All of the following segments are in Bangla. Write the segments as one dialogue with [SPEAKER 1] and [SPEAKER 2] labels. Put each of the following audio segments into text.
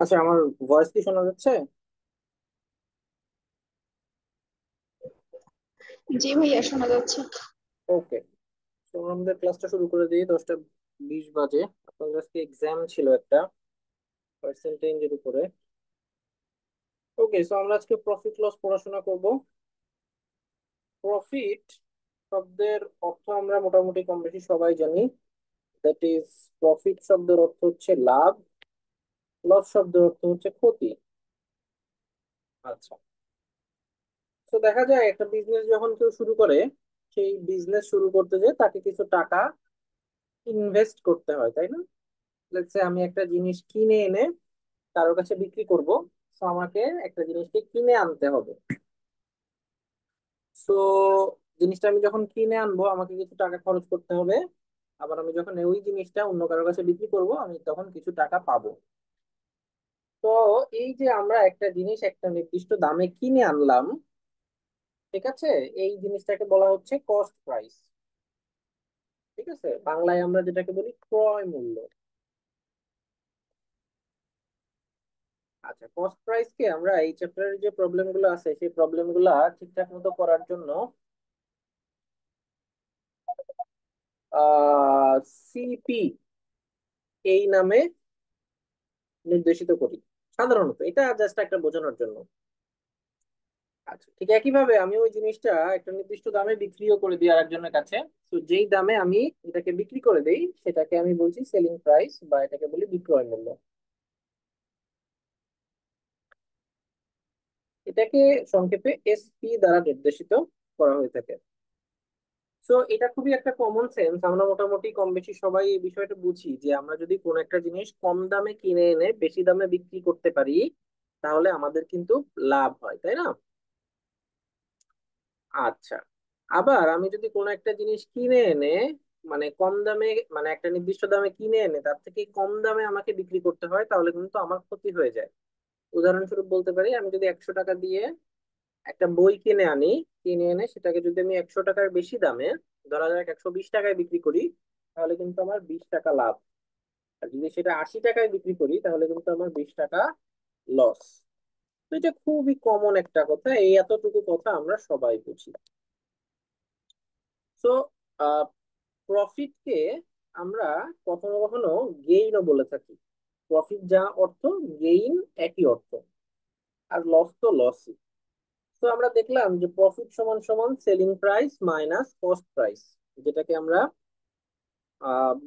[SPEAKER 1] আচ্ছা, আমার ভয়েস কি শোনা যাচ্ছে?
[SPEAKER 2] জি ভাইয়া, শোনা যাচ্ছে।
[SPEAKER 1] ওকে। তো আমাদের ক্লাসটা শুরু করে দিই, 10টা 20 বাজে। আপনাদের আজকে এক্সাম ছিল একটা পার্সেন্টেজের উপরে। ওকে, সো আমরা আজকে প্রফিট লস পড়াশোনা করব। প্রফিট শব্দের অর্থ আমরা মোটামুটি কম বেশি সবাই জানি। দ্যাট ইজ, প্রফিট শব্দের অর্থ হচ্ছে লাভ, লস শব্দের অর্থ হচ্ছে ক্ষতি। আচ্ছা, তো দেখা যায় একটা বিজনেস যখন কেউ শুরু করে, সেই বিজনেস শুরু করতে যে তাকে কিছু টাকা ইনভেস্ট করতে হয়, তাই না? লেটস সে আমি একটা জিনিস কিনে এনে কারোর কাছে বিক্রি করব। তো আমাকে একটা জিনিসকে কিনে আনতে হবে। তো জিনিসটা আমি যখন কিনে আনবো আমাকে কিছু টাকা খরচ করতে হবে। আবার আমি যখন ওই জিনিসটা অন্য কারোর কাছে বিক্রি করব আমি তখন কিছু টাকা পাবো। তো এই যে আমরা একটা জিনিস একটা নির্দিষ্ট দামে কিনে আনলাম, ঠিক আছে, এই জিনিসটাকে বলা হচ্ছে কস্ট প্রাইস। ঠিক আছে, বাংলায় আমরা যেটাকে বলি ক্রয় মূল্য। আচ্ছা, কস্ট প্রাইস কে আমরা এই চ্যাপ্টারের যে প্রবলেম গুলো আছে সেই প্রবলেম গুলা ঠিকঠাক মতো করার জন্য সিপি এই নামে নির্দেশিত করি সাধারণত। এটা জাস্ট একটা বোঝানোর জন্য। আচ্ছা, ঠিক একইভাবে আমি ওই জিনিসটা একটা নির্দিষ্ট দামে বিক্রিও করে দিই আরেকজনের কাছে। তো যেই দামে আমি এটাকে বিক্রি করে দেই সেটাকে আমি বলছি সেলিং প্রাইস, বা এটাকে বলি বিক্রয় মূল্য। এটাকে সংক্ষেপে এসপি দ্বারা নির্দেশিত করা হয়ে থাকে। তো এটা খুবই একটা কমন সেন্স, আমরা মোটামুটি কম বেশি সবাই এই বিষয়টা বুঝি যে আমরা যদি কোনো একটা জিনিস কম দামে কিনে এনে বেশি দামে বিক্রি করতে পারি তাহলে আমাদের কিন্তু লাভ হয়, তাই না? আচ্ছা, আবার আমি যদি কোনো একটা জিনিস কিনে এনে মানে কম দামে, মানে একটা নির্দিষ্ট দামে কিনে এনে তার থেকে কম দামে আমাকে বিক্রি করতে হয় তাহলে কিন্তু আমার ক্ষতি হয়ে যায়। উদাহরণস্বরূপ বলতে পারি, আমি যদি 100 টাকা দিয়ে একটা বই কিনে আনি, কিনে এনে সেটাকে যদি আমি 100 টাকার বেশি দামে, ধরা যাক 120 টাকায় বিক্রি করি, তাহলে কিন্তু আমার 20 টাকা লাভ। আর যদি সেটা 80 টাকায় বিক্রি করি তাহলে কিন্তু আমার 20 টাকা লস। তো এটা খুবই কমন একটা কথা, এই এতটুকু কথা আমরা সবাই বুঝি। তো প্রফিটকে আমরা কখনো কখনো গেইনও বলে থাকি। প্রফিট যা অর্থ, গেইন একই অর্থ। আর লস তো লসই। তো আমরা দেখলাম যে প্রফিট সমান সমান selling price minus cost price, যেটাকে আমরা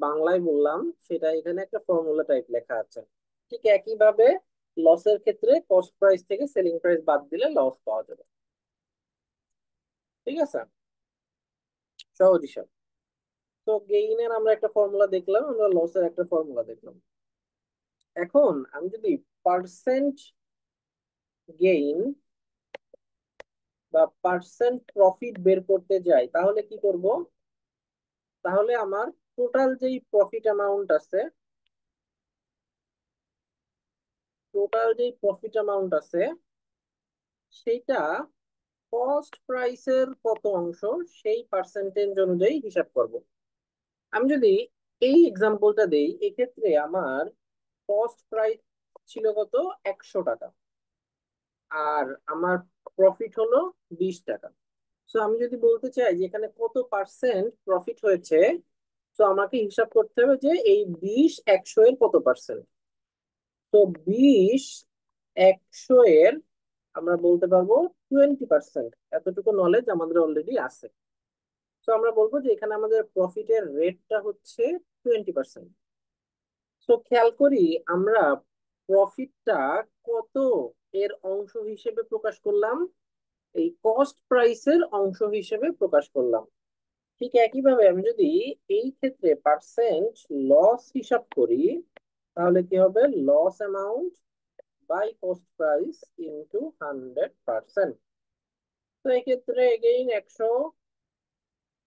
[SPEAKER 1] বাংলায় বললাম, সেটা এখানে একটা ফর্মুলা টাইপ লেখা আছে। ঠিক একইভাবে লসের ক্ষেত্রে কস্ট প্রাইস থেকে সেলিং প্রাইস বাদ দিলে লস পাওয়া যাবে। ঠিক আছে, সহজ হিসাব। তো গেইনের আমরা একটা ফর্মুলা দেখলাম, আমরা লসের একটা ফর্মুলা দেখলাম। এখন আমি যদি পার্সেন্ট গেইন বা পার্সেন্ট প্রফিট বের করতে যাই তাহলে কি করব? তাহলে আমার টোটাল যেই প্রফিট অ্যামাউন্ট আছে, টোটাল যেই প্রফিট অ্যামাউন্ট আছে সেইটা কস্ট প্রাইসের কত অংশ সেই পার্সেন্টেজ অনুযায়ী হিসাব করব। আমি যদি এই এক্সাম্পলটা দেই, এক্ষেত্রে আমার কস্ট প্রাইস ছিল কত? 100 টাকা। আর আমার প্রফিট হলো 20 টাকা। সো আমি যদি বলতে চাই যে এখানে কত পার্সেন্ট প্রফিট হয়েছে, তো আমাকে হিসাব করতে হবে যে এই 20 100 এর কত পার্সেন্ট। তো 20 100 এর আমরা বলতে পারবো 20%। এতটুকু নলেজ আমাদের অলরেডি আছে। তো আমরা বলবো যে এখানে আমাদের প্রফিটের রেটটা হচ্ছে 20%। তো খেয়াল করি আমরা প্রফিটটা কত এর অংশ হিসেবে প্রকাশ করলাম, এই কস্ট প্রাইসের অংশ হিসেবে প্রকাশ করলাম। ঠিক একইভাবে আমি যদি এই ক্ষেত্রে পার্সেন্ট লস হিসাব করি তাহলে কি হবে? Loss amount by cost price into 100%। তো এক্ষেত্রে এগেইন 100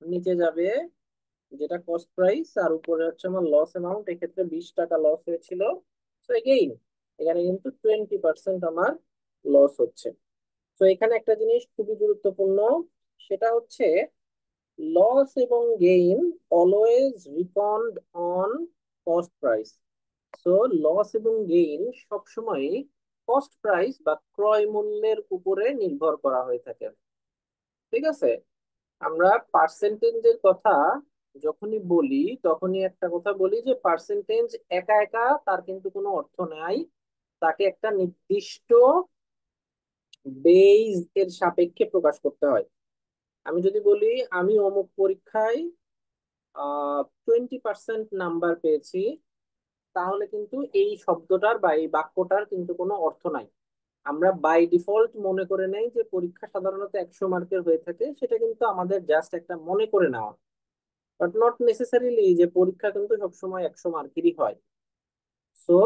[SPEAKER 1] নিচে যাবে, যেটা কস্ট প্রাইস, আর উপরে হচ্ছে আমার লস অ্যামাউন্ট, এক্ষেত্রে 20 টাকা লস হয়েছিল। তো এগেইন এখানে কিন্তু 20% আমার লস হচ্ছে। তো এখানে একটা জিনিস খুবই গুরুত্বপূর্ণ, সেটা হচ্ছে লস এবং gain always reckoned on cost price. So loss এবং গেইন সবসময় কস্ট প্রাইস বা ক্রয় মূল্যের উপরে নির্ভর করা হয়ে থাকে। ঠিক আছে। আমরা পার্সেন্টেজের কথা যখনই বলি তখনই একটা কথা বলি যে পার্সেন্টেজ একা একা তার কিন্তু কোনো অর্থ নাই। তাকে একটা নির্দিষ্ট বেজ এর সাপেক্ষে প্রকাশ করতে হয়। আমি যদি বলি আমি অমুক পরীক্ষায় 20% নাম্বার পেয়েছি, তাহলে কিন্তু এই শব্দটার বা এই বাক্যটার কিন্তু কোনো অর্থ নাই। আমরা বাই ডিফল্ট মনে করে নেই যে পরীক্ষা সাধারণত 100 মার্কের হয়ে থাকে, সেটা কিন্তু আমাদের জাস্ট একটা মনে করে নেওয়া, বাট নট নেসেসারিলি যে পরীক্ষা কিন্তু সবসময় 100 মার্কেরই হয়। সো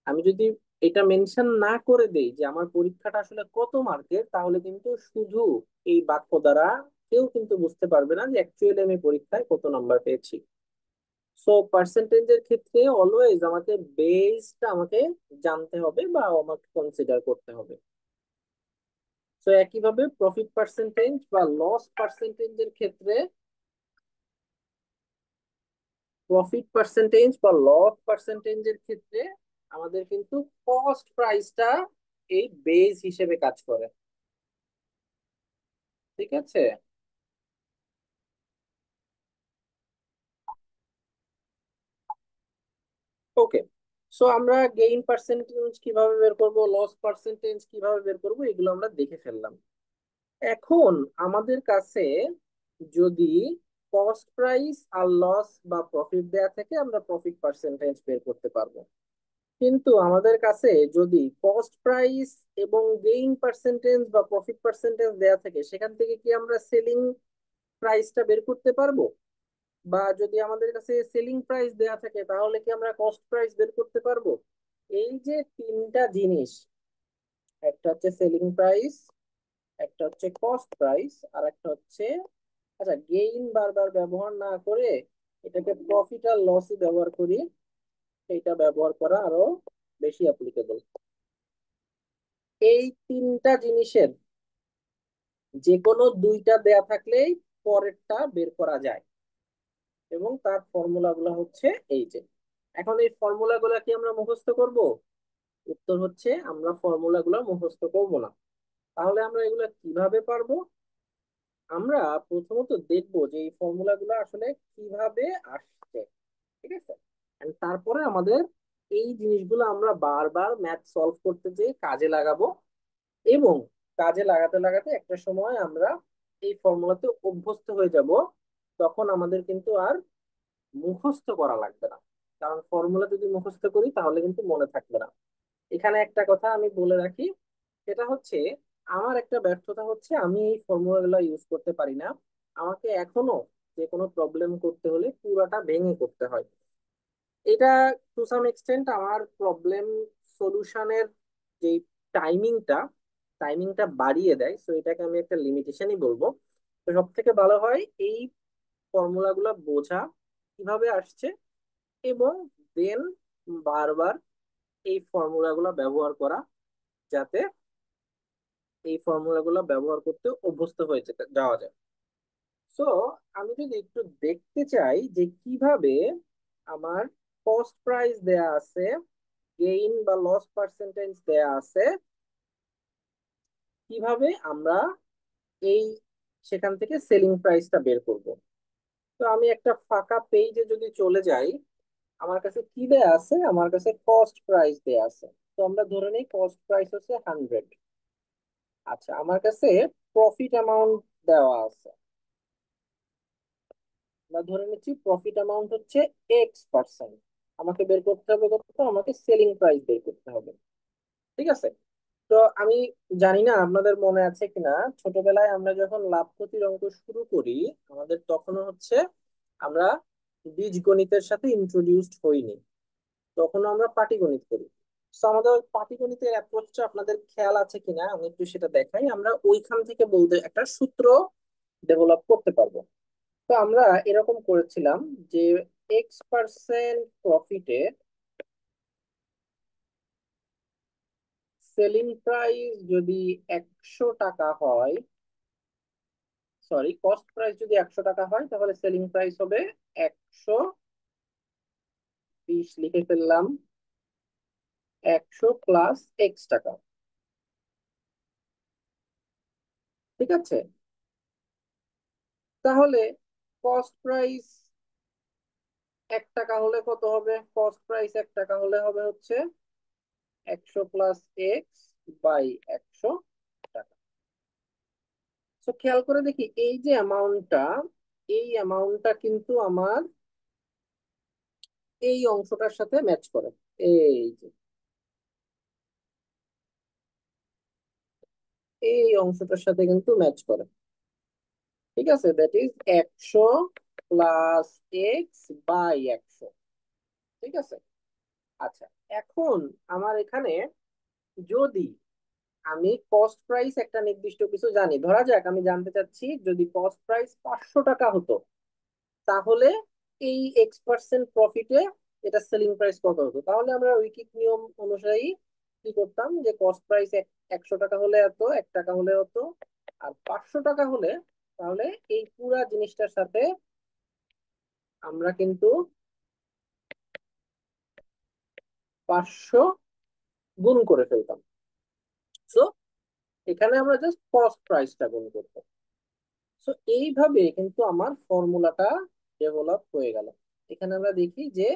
[SPEAKER 1] আমি যদি এটা মেনশন না করে দেই যে আমার পরীক্ষাটা আসলে কত মার্কের, তাহলে কিন্তু শুধু এই বাক্য দ্বারা কেউ কিন্তু বুঝতে পারবে না যে অ্যাকচুয়ালি আমি পরীক্ষায় কত নাম্বার পেয়েছি। সো পার্সেন্টেজের ক্ষেত্রে অলওয়েজ আমাকে বেসটা আমাকে জানতে হবে বা আমাকে কনসিডার করতে হবে। সো একইভাবে প্রফিট পার্সেন্টেজ বা লস পার্সেন্টেজের ক্ষেত্রে লস পার্সেন্টেজের ক্ষেত্রে আমাদের কিন্তু কস্ট প্রাইসটা এই বেস হিসেবে কাজ করে। ঠিক আছে। ওকে। সো আমরা গেইন পার্সেন্টেজ কিভাবে বের করব, লস পার্সেন্টেজ কিভাবে বের করব, এগুলো আমরা দেখে ফেললাম। এখন আমাদের কাছে যদি কস্ট প্রাইস আর লস বা প্রফিট দেয়া থাকে, আমরা প্রফিট পার্সেন্টেজ বের করতে পারবো। কিন্তু আমাদের কাছে যদি কস্ট প্রাইস এবং গেইন পার্সেন্টেজ বা প্রফিট পার্সেন্টেজ দেয়া থাকে, সেখান থেকে কি আমরা সেলিং প্রাইসটা বের করতে পারবো? বা যদি আমাদের কাছে সেলিং প্রাইস দেয়া থাকে, তাহলে কি আমরা কস্ট প্রাইস বের করতে পারবো? এই যে তিনটা জিনিস, একটা হচ্ছে সেলিং প্রাইস, একটা হচ্ছে কস্ট প্রাইস, আর একটা হচ্ছে, আচ্ছা গেইন বারবার ব্যবহার না করে এটাকে প্রফিট আর লসই ব্যবহার করি, এটা ব্যবহার করা আরো বেশি অ্যাপ্লিকেবল। এই তিনটা জিনিসের যে কোনো দুইটা দেয়া থাকলেই পরেরটা বের করা যায়, এবং তার ফর্মুলা গুলা হচ্ছে এই যে। এখন এই ফর্মুলা গুলা কি আমরা মুখস্থ করব? উত্তর হচ্ছে আমরা ফর্মুলা গুলা মুখস্থ করব না। তাহলে আমরা এগুলা কিভাবে পারবো? আমরা প্রথমত দেখবো যে এই ফর্মুলা গুলা আসলে কিভাবে আসছে। ঠিক আছে। And তারপরে আমাদের এই জিনিসগুলো আমরা বারবার ম্যাথ সলভ করতে যেয়ে কাজে লাগাবো, এবং কাজে লাগাতে লাগাতে একটা সময় আমরা এই ফর্মুলাতে অভ্যস্ত হয়ে যাব। তখন আমাদের কিন্তু আর মুখস্থ করা লাগবে না, কারণ ফর্মুলা যদি মুখস্থ করি তাহলে কিন্তু মনে থাকবে না। এখানে একটা কথা আমি বলে রাখি, সেটা হচ্ছে আমার একটা ব্যর্থতা হচ্ছে আমি এই ফর্মুলা গুলো ইউজ করতে পারি না। আমাকে এখনো যে কোনো প্রবলেম করতে হলে পুরাটা ভেঙে করতে হয়। এটা টু সাম এক্সটেন্ট আমার প্রবলেম সলিউশনের যে টাইমিংটা টাইমিংটা বাড়িয়ে দেয়, সো এটাকে আমি একটা লিমিটেশনই বলবো। তো সব থেকে ভালো হয় এই ফর্মুলাগুলো বোঝা কিভাবে আসছে, এবং দেন বারবার এই ফর্মুলাগুলো ব্যবহার করা, যাতে এই ফর্মুলাগুলো ব্যবহার করতে অভ্যস্ত হয়ে যাওয়া যায়। সো আমি যদি একটু দেখতে চাই যে কিভাবে আমার কস্ট প্রাইস দেয়া আছে, গেইন বা লস পার্সেন্টেজ দেয়া আছে, কিভাবে আমরা এই সেখান থেকে সেলিং প্রাইসটা বের করব। তো আমি একটা ফাঁকা পেজে যদি চলে যাই, আমার কাছে কি দেয়া আছে, আমার কাছে কস্ট প্রাইস দেয়া আছে। তো আমরা ধরে নিই কস্ট প্রাইস হচ্ছে 100। আচ্ছা, আমার কাছে প্রফিট অ্যামাউন্ট দেওয়া আছে। আমরা ধরে নিচ্ছি প্রফিট অ্যামাউন্ট হচ্ছে X%। আমাকে বের করতে হবে কত, আমাকে সেলিং প্রাইস বের করতে হবে। ঠিক আছে। তো আমি জানি না আপনাদের মনে আছে কিনা, ছোটবেলায় আমরা যখন লাভ ক্ষতির অঙ্ক শুরু করি, আমাদের তখনও হচ্ছে আমরা বীজগণিতের সাথে ইন্ট্রোডিউসড হইনি, তখন আমরা পাটিগণিত করি। তো আমাদের ওই পাটিগণিতের অ্যাপ্রোচটা আপনাদের খেয়াল আছে কিনা আমি একটু সেটা দেখাই। আমরা ওইখান থেকে বলতে একটা সূত্র ডেভেলপ করতে পারবো। তো আমরা এরকম করেছিলাম যে X% প্রফিটে সেলিং প্রাইস যদি 100 টাকা হয়, সরি কস্ট প্রাইস যদি 100 টাকা হয়, তাহলে সেলিং প্রাইস হবে 120, লিখে ফেললাম। 100 + X টাকা। ঠিক আছে, তাহলে কস্ট প্রাইস 1 টাকা হলে কত হবে? কস্ট প্রাইস 1 টাকা হলে হবে হচ্ছে 100 + X/100 টাকা। তো খেয়াল করে দেখি এই যে অ্যামাউন্টটা, এই অ্যামাউন্টটা কিন্তু আমার এই অংশটার সাথে ম্যাচ করে। এই যে এই অংশটার সাথে কিন্তু ম্যাচ করে। ঠিক আছে, দ্যাট ইজ 100 + X/100। ঠিক আছে। আচ্ছা, এখন আমার এখানে যদি আমি কস্ট প্রাইস একটা নির্দিষ্ট কিছু জানি, ধরা যাক আমি জানতে চাচ্ছি যদি কস্ট প্রাইস 500 টাকা হতো, তাহলে এই X% প্রফিটে এটা সেলিং প্রাইস কত হতো। তাহলে আমরা ঐকিক নিয়ম অনুযায়ী কি করতাম, যে কস্ট প্রাইস 100 টাকা হলে এত, 1 টাকা হলে হতো, আর 500 টাকা হলে তাহলে এই পুরা জিনিসটার সাথে আমরা কিন্তু 500 গুণ করে ফেলতাম। সো এখানে আমরা জাস্ট কস্ট প্রাইসটা গুণ করতাম। সো এইভাবে কিন্তু আমার ফর্মুলাটা ডেভেলপ হয়ে গেল। এখানে আমরা দেখি যে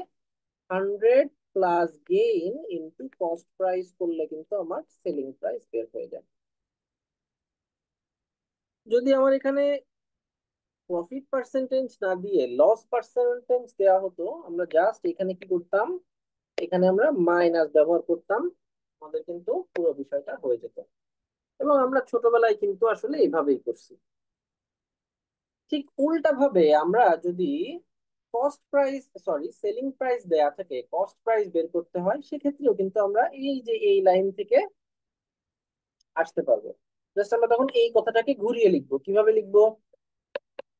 [SPEAKER 1] 100 + গেইন ইনটু কস্ট প্রাইস করলে কিন্তু আমার সেলিং প্রাইস বের হয়ে যায়। যদি আমার এখানে প্রফিট পার্সেন্টেজ না দিয়ে লস পার্সেন্টেজ দেওয়া হতো, আমরা জাস্ট এখানে কি করতাম, এখানে আমরা মাইনাস ব্যবহার করতাম, আমাদের কিন্তু পুরো বিষয়টা হয়ে যেত। এবং আমরা ছোটবেলায় কিন্তু আসলে এইভাবেই করছি। ঠিক উল্টা ভাবে আমরা যদি cost price, sorry, selling price দেয়া থাকে, কস্ট প্রাইস বের করতে হয়, সেক্ষেত্রেও কিন্তু আমরা এই যে এই লাইন থেকে আসতে পারবো। জাস্ট আমরা তখন এই কথাটাকে ঘুরিয়ে লিখবো। কিভাবে লিখবো?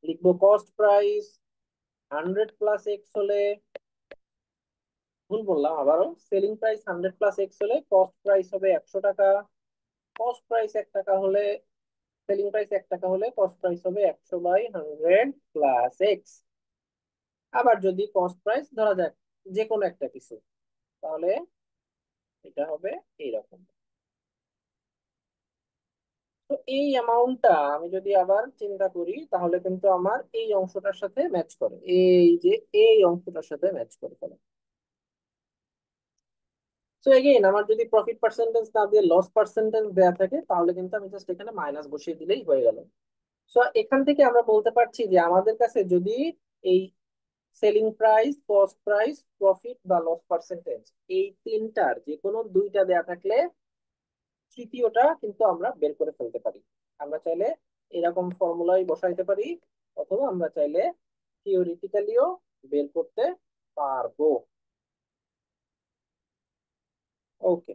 [SPEAKER 1] লিখবো কস্ট প্রাইস 100 + X হলে, ভুল বললাম আবারও, সেলিং প্রাইস 100 + X হলে কস্ট প্রাইস হবে 100 টাকা। কস্ট প্রাইস 1 টাকা হলে, সেলিং প্রাইস 1 টাকা হলে কস্ট প্রাইস হবে 100/100 + X। আবার যদি কস্ট প্রাইস ধরা যাক যে কোনো একটা কিছু, তাহলে এটা হবে এইরকম। তো এই অ্যামাউন্টটা আমি যদি আবার চিন্তা করি, তাহলে কিন্তু আমার এই অংশটার সাথে ম্যাচ করে, এই যে এই অংশটার সাথে ম্যাচ করে ফেলে। সো এগেইন আমার যদি প্রফিট পার্সেন্টেজ না দিয়ে লস পার্সেন্টেজ দেওয়া থাকে, তাহলে কিন্তু আমি জাস্ট এখানে মাইনাস বসিয়ে দিলেই হয়ে গেল। সো এখান থেকে আমরা বলতে পারছি যে আমাদের কাছে যদি এই selling price, cost price, profit বা লস পার্সেন্টেজ, এই তিনটার যে কোনো দুইটা দেয়া থাকলে তৃতীয়টা কিন্তু আমরা বের করে ফেলতে পারি। আমরা চাইলে এরকম ফর্মুলাই বসাইতে পারি, অথবা আমরা চাইলে থিওরিটিক্যালিও বের করতে পারবো। ওকে।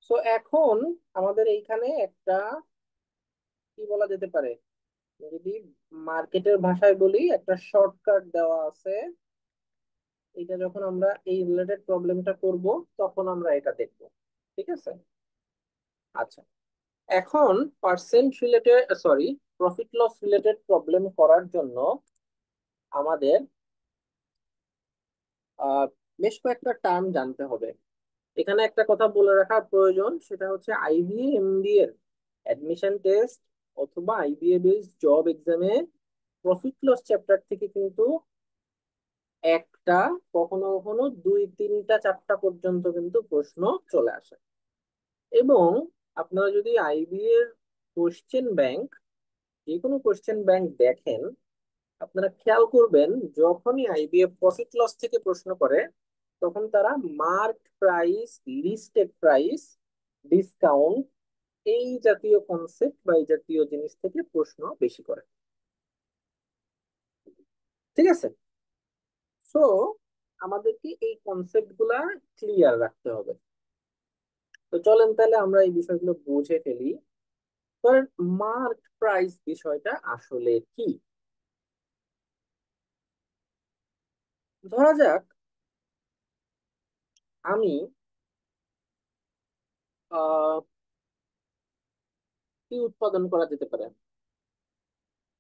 [SPEAKER 1] সো এখন আমাদের এইখানে একটা কি বলা যেতে পারে, যদি মার্কেটের ভাষায় বলি, একটা শর্টকাট দেওয়া আছে। এটা যখন আমরা এই রিলেটেড প্রবলেমটা করব, তখন আমরা এটা দেখব। ঠিক আছে। আচ্ছা, এখন percent related, sorry, profit loss related problem করার জন্য আমাদের আহ, বেশ কয়েকটা টার্ম জানতে হবে। এখানে একটা কথা বলে রাখা প্রয়োজন, সেটা হচ্ছে আইবিএ এমবিএ এর অ্যাডমিশন টেস্ট অথবা আইবিএ বেসড জব এক্সামে প্রফিট লস চ্যাপ্টার থেকে কিন্তু একটা, কখনো কখনো দুই তিনটা চারটা পর্যন্ত কিন্তু প্রশ্ন চলে আসে। এবং আপনারা যদি আইবিএ এর কোশ্চেন ব্যাংক, যে কোনো কোশ্চেন ব্যাংক দেখেন, আপনারা খেয়াল করবেন যখনই আইবিএ প্রফিট লস থেকে প্রশ্ন করে, তখন তারা mark price, listed price, discount, এই জাতীয় কনসেপ্ট বা এই জাতীয় জিনিস থেকে প্রশ্ন বেশি করে। ঠিক আছে। সো আমাদেরকে এই কনসেপ্ট গুলা ক্লিয়ার রাখতে হবে। তো চলেন তাহলে আমরা এই বিষয়গুলো বুঝে ফেলি। ধরেন মার্ক প্রাইস বিষয়টা আসলে কি। ধরা যাক আমি আহ কি উৎপাদন করা যেতে পারে,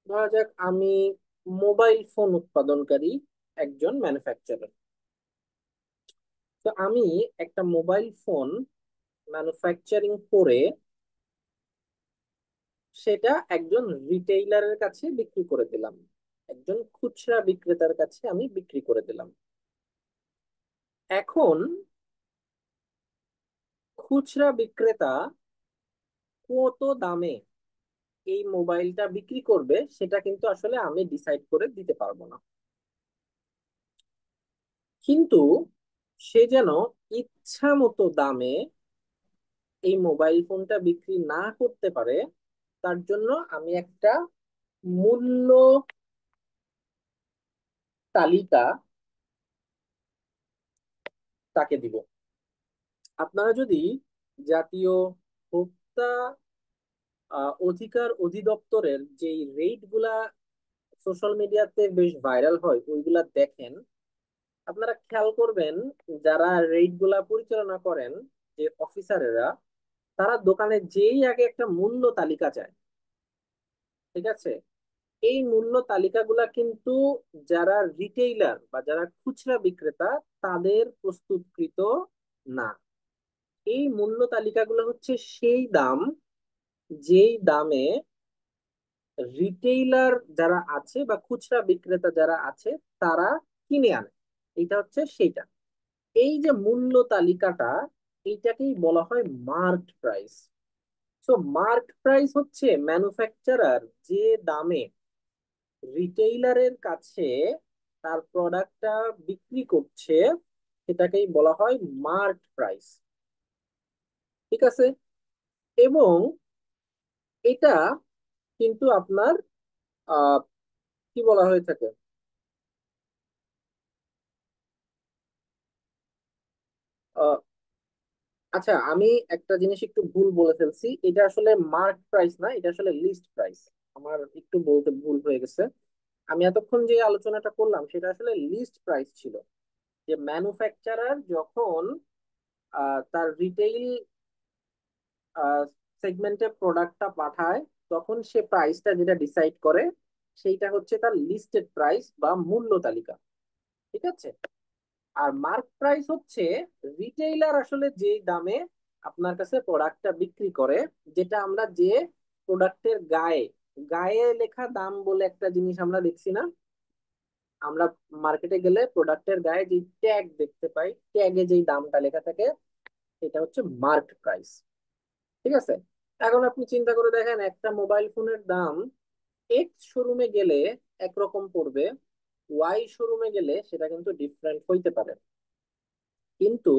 [SPEAKER 1] ধরা যাক আমি মোবাইল ফোন উৎপাদনকারী একজন ম্যানুফ্যাকচারার। তো আমি একটা মোবাইল ফোন ম্যানুফ্যাকচারিং করে সেটা একজন রিটেইলারের কাছে বিক্রি করে দিলাম, একজন খুচরা বিক্রেতার কাছে আমি বিক্রি করে দিলাম। এখন খুচরা বিক্রেতা কত দামে এই মোবাইলটা বিক্রি করবে সেটা কিন্তু আসলে আমি ডিসাইড করে দিতে পারবো না। কিন্তু সে যেন ইচ্ছা মতো দামে এই মোবাইল ফোনটা বিক্রি না করতে পারে, তার জন্য আমি একটা মূল্য তালিকা তাকে দিব। আপনারা যদি জাতীয় ভোক্তা অধিকার অধিদপ্তরের যেই রেট গুলা সোশ্যাল মিডিয়াতে বেশ ভাইরাল হয় ওইগুলা দেখেন, আপনারা খেয়াল করবেন যারা রেট গুলা পরিচালনা করেন, যে অফিসারেরা, তারা দোকানে যেই আগে একটা মূল্য তালিকা চায়। ঠিক আছে? এই মূল্য তালিকাগুলা কিন্তু যারা রিটেইলার বা যারা খুচরা বিক্রেতা তাদের প্রস্তুতকৃত না। এই মূল্য তালিকাগুলো হচ্ছে সেই দাম যেই দামে রিটেইলার যারা আছে বা খুচরা বিক্রেতা যারা আছে তারা কিনে আনে। এটা হচ্ছে সেইটা। এই যে মূল্য তালিকাটা, এইটাকেই বলা হয় marked price. So marked price হচ্ছে ম্যানুফ্যাকচারার যে দামে রিটেইলারের কাছে তার প্রোডাক্টটা বিক্রি করছে, সেটাকেই বলা হয় মার্কড প্রাইস। ঠিক আছে? এবং এটা কিন্তু আপনার আহ কি বলা হয়ে থাকে, আহ, আচ্ছা আমি একটা জিনিস একটু ভুল বলে ফেলছি, এটা আসলে মার্ক প্রাইস না, এটা আসলে লিস্ট প্রাইস। আমার একটু বলতে ভুল হয়ে গেছে। আমি এতক্ষণ যে আলোচনাটা করলাম সেটা আসলে লিস্ট প্রাইস ছিল, যে ম্যানুফ্যাকচারার যখন তার রিটেইল সেগমেন্টে প্রোডাক্টটা পাঠায় তখন সে প্রাইসটা যেটা ডিসাইড করে সেইটা হচ্ছে তার লিস্টেড প্রাইস বা মূল্য তালিকা। ঠিক আছে? আর মার্ক প্রাইস হচ্ছে রিটেইলার আসলে যে দামে আপনার কাছে প্রোডাক্টটা বিক্রি করে, যেটা আমরা যে প্রোডাক্টের গায়ে গায়ে লেখা দাম বলে একটা জিনিস আমরা দেখছি না? আমরা মার্কেটে গেলে প্রোডাক্টের গায়ে যে ট্যাগ দেখতে পাই, ট্যাগে যেই দামটা লেখা থাকে এটা হচ্ছে মার্ক প্রাইস। ঠিক আছে? এখন আপনি চিন্তা করে দেখেন, একটা মোবাইল ফোনের দাম এক্স শোরুমে গেলে একরকম পড়বে, ওয়াই শোরুমে গেলে সেটা কিন্তু ডিফারেন্ট হইতে পারে। কিন্তু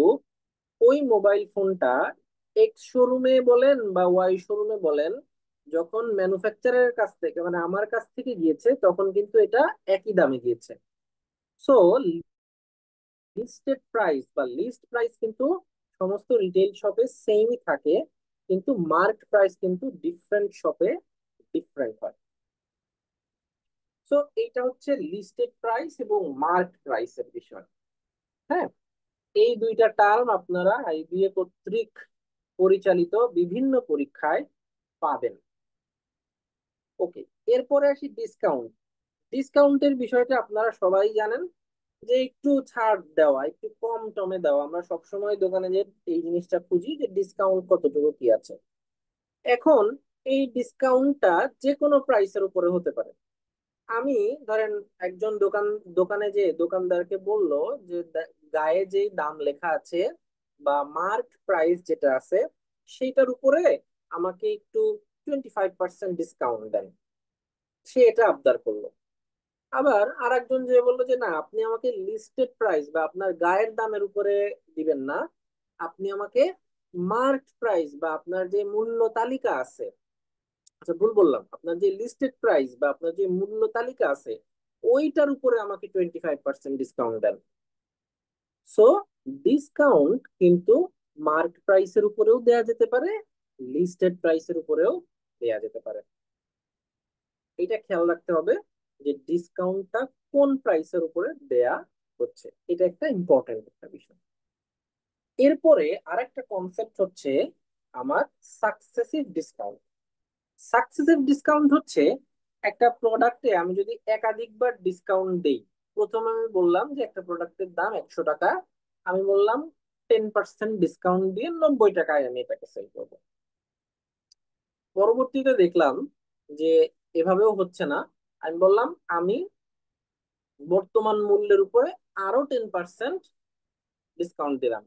[SPEAKER 1] ওই মোবাইল ফোনটা এক্স শোরুমে বলেন বা ওয়াই শোরুমে বলেন, যখন ম্যানুফ্যাকচারারের কাছ থেকে মানে আমার কাছ থেকে গিয়েছে তখন কিন্তু এটা একই দামে গিয়েছে। সো লিস্টেড প্রাইস বা লিস্ট প্রাইস কিন্তু সমস্ত রিটেল শপে সেমই থাকে, কিন্তু মার্কড প্রাইস কিন্তু ডিফারেন্ট শপে ডিফারেন্ট হয়। সো এইটা হচ্ছে লিস্টেড প্রাইস এবং মার্কড প্রাইসের বিষয়। হ্যাঁ, এই দুইটা টার্ম আপনারা আইবিএ কর্তৃক পরিচালিত বিভিন্ন পরীক্ষায় পাবেন। ওকে, এরপরে আসি ডিসকাউন্ট। ডিসকাউন্টের বিষয়টা আপনারা সবাই জানেন, যে একটু ছাড় দেওয়া, একটু কম টমে দেওয়া। আমরা সবসময় দোকানে যে এই জিনিসটা খুঁজি যে ডিসকাউন্ট কতটুকু কি আছে। এখন এই ডিসকাউন্টটা যে কোনো প্রাইসের উপরে হতে পারে। আমি ধরেন একজন দোকানে যে দোকানদারকে বললো যে গায়ে যেই দাম লেখা আছে বা মার্ক প্রাইস যেটা আছে সেইটার উপরে আমাকে একটু 25% ডিসকাউন্ট দেন। সে এটা আবদার করলো। আবার আরেকজন যে বললো যে না, আপনি আমাকে লিস্টেড প্রাইস বা আপনার গায়ের দামের উপরে দিবেন না, আপনি আমাকে মার্ক প্রাইস বা আপনার যে মূল্য তালিকা আছে, আচ্ছা ভুল বললাম, আপনার যে লিস্টেড প্রাইস বা আপনার যে মূল্য তালিকা আছে ওইটার উপরে আমাকে 25% ডিসকাউন্ট দেন। সো ডিসকাউন্ট কিন্তু মার্ক প্রাইসের উপরেও দেয়া যেতে পারে, লিস্টেড প্রাইসের উপরেও দেয়া যেতে পারে। এটা খেয়াল রাখতে হবে যে ডিসকাউন্টটা কোন প্রাইসের উপরে দেয়া হচ্ছে, এটা একটা ইম্পর্টেন্ট একটা বিষয়। এরপরে আরেকটা কনসেপ্ট হচ্ছে আমার সাকসেসিভ ডিসকাউন্ট। সাকসেসিভ ডিসকাউন্ট হচ্ছে একটা প্রোডাক্টে আমি যদি একাধিকবার ডিসকাউন্ট দেই। প্রথমে আমি বললাম যে একটা প্রোডাক্টের দাম 100 টাকা, আমি বললাম 10% ডিসকাউন্ট দিয়ে 90 টাকায় আমি এটাকে সেল করবো। পরবর্তীতে দেখলাম যে এভাবেও হচ্ছে না। আমি বললাম আমি বর্তমান মূল্যের উপরে আরো 10% ডিসকাউন্ট দিলাম।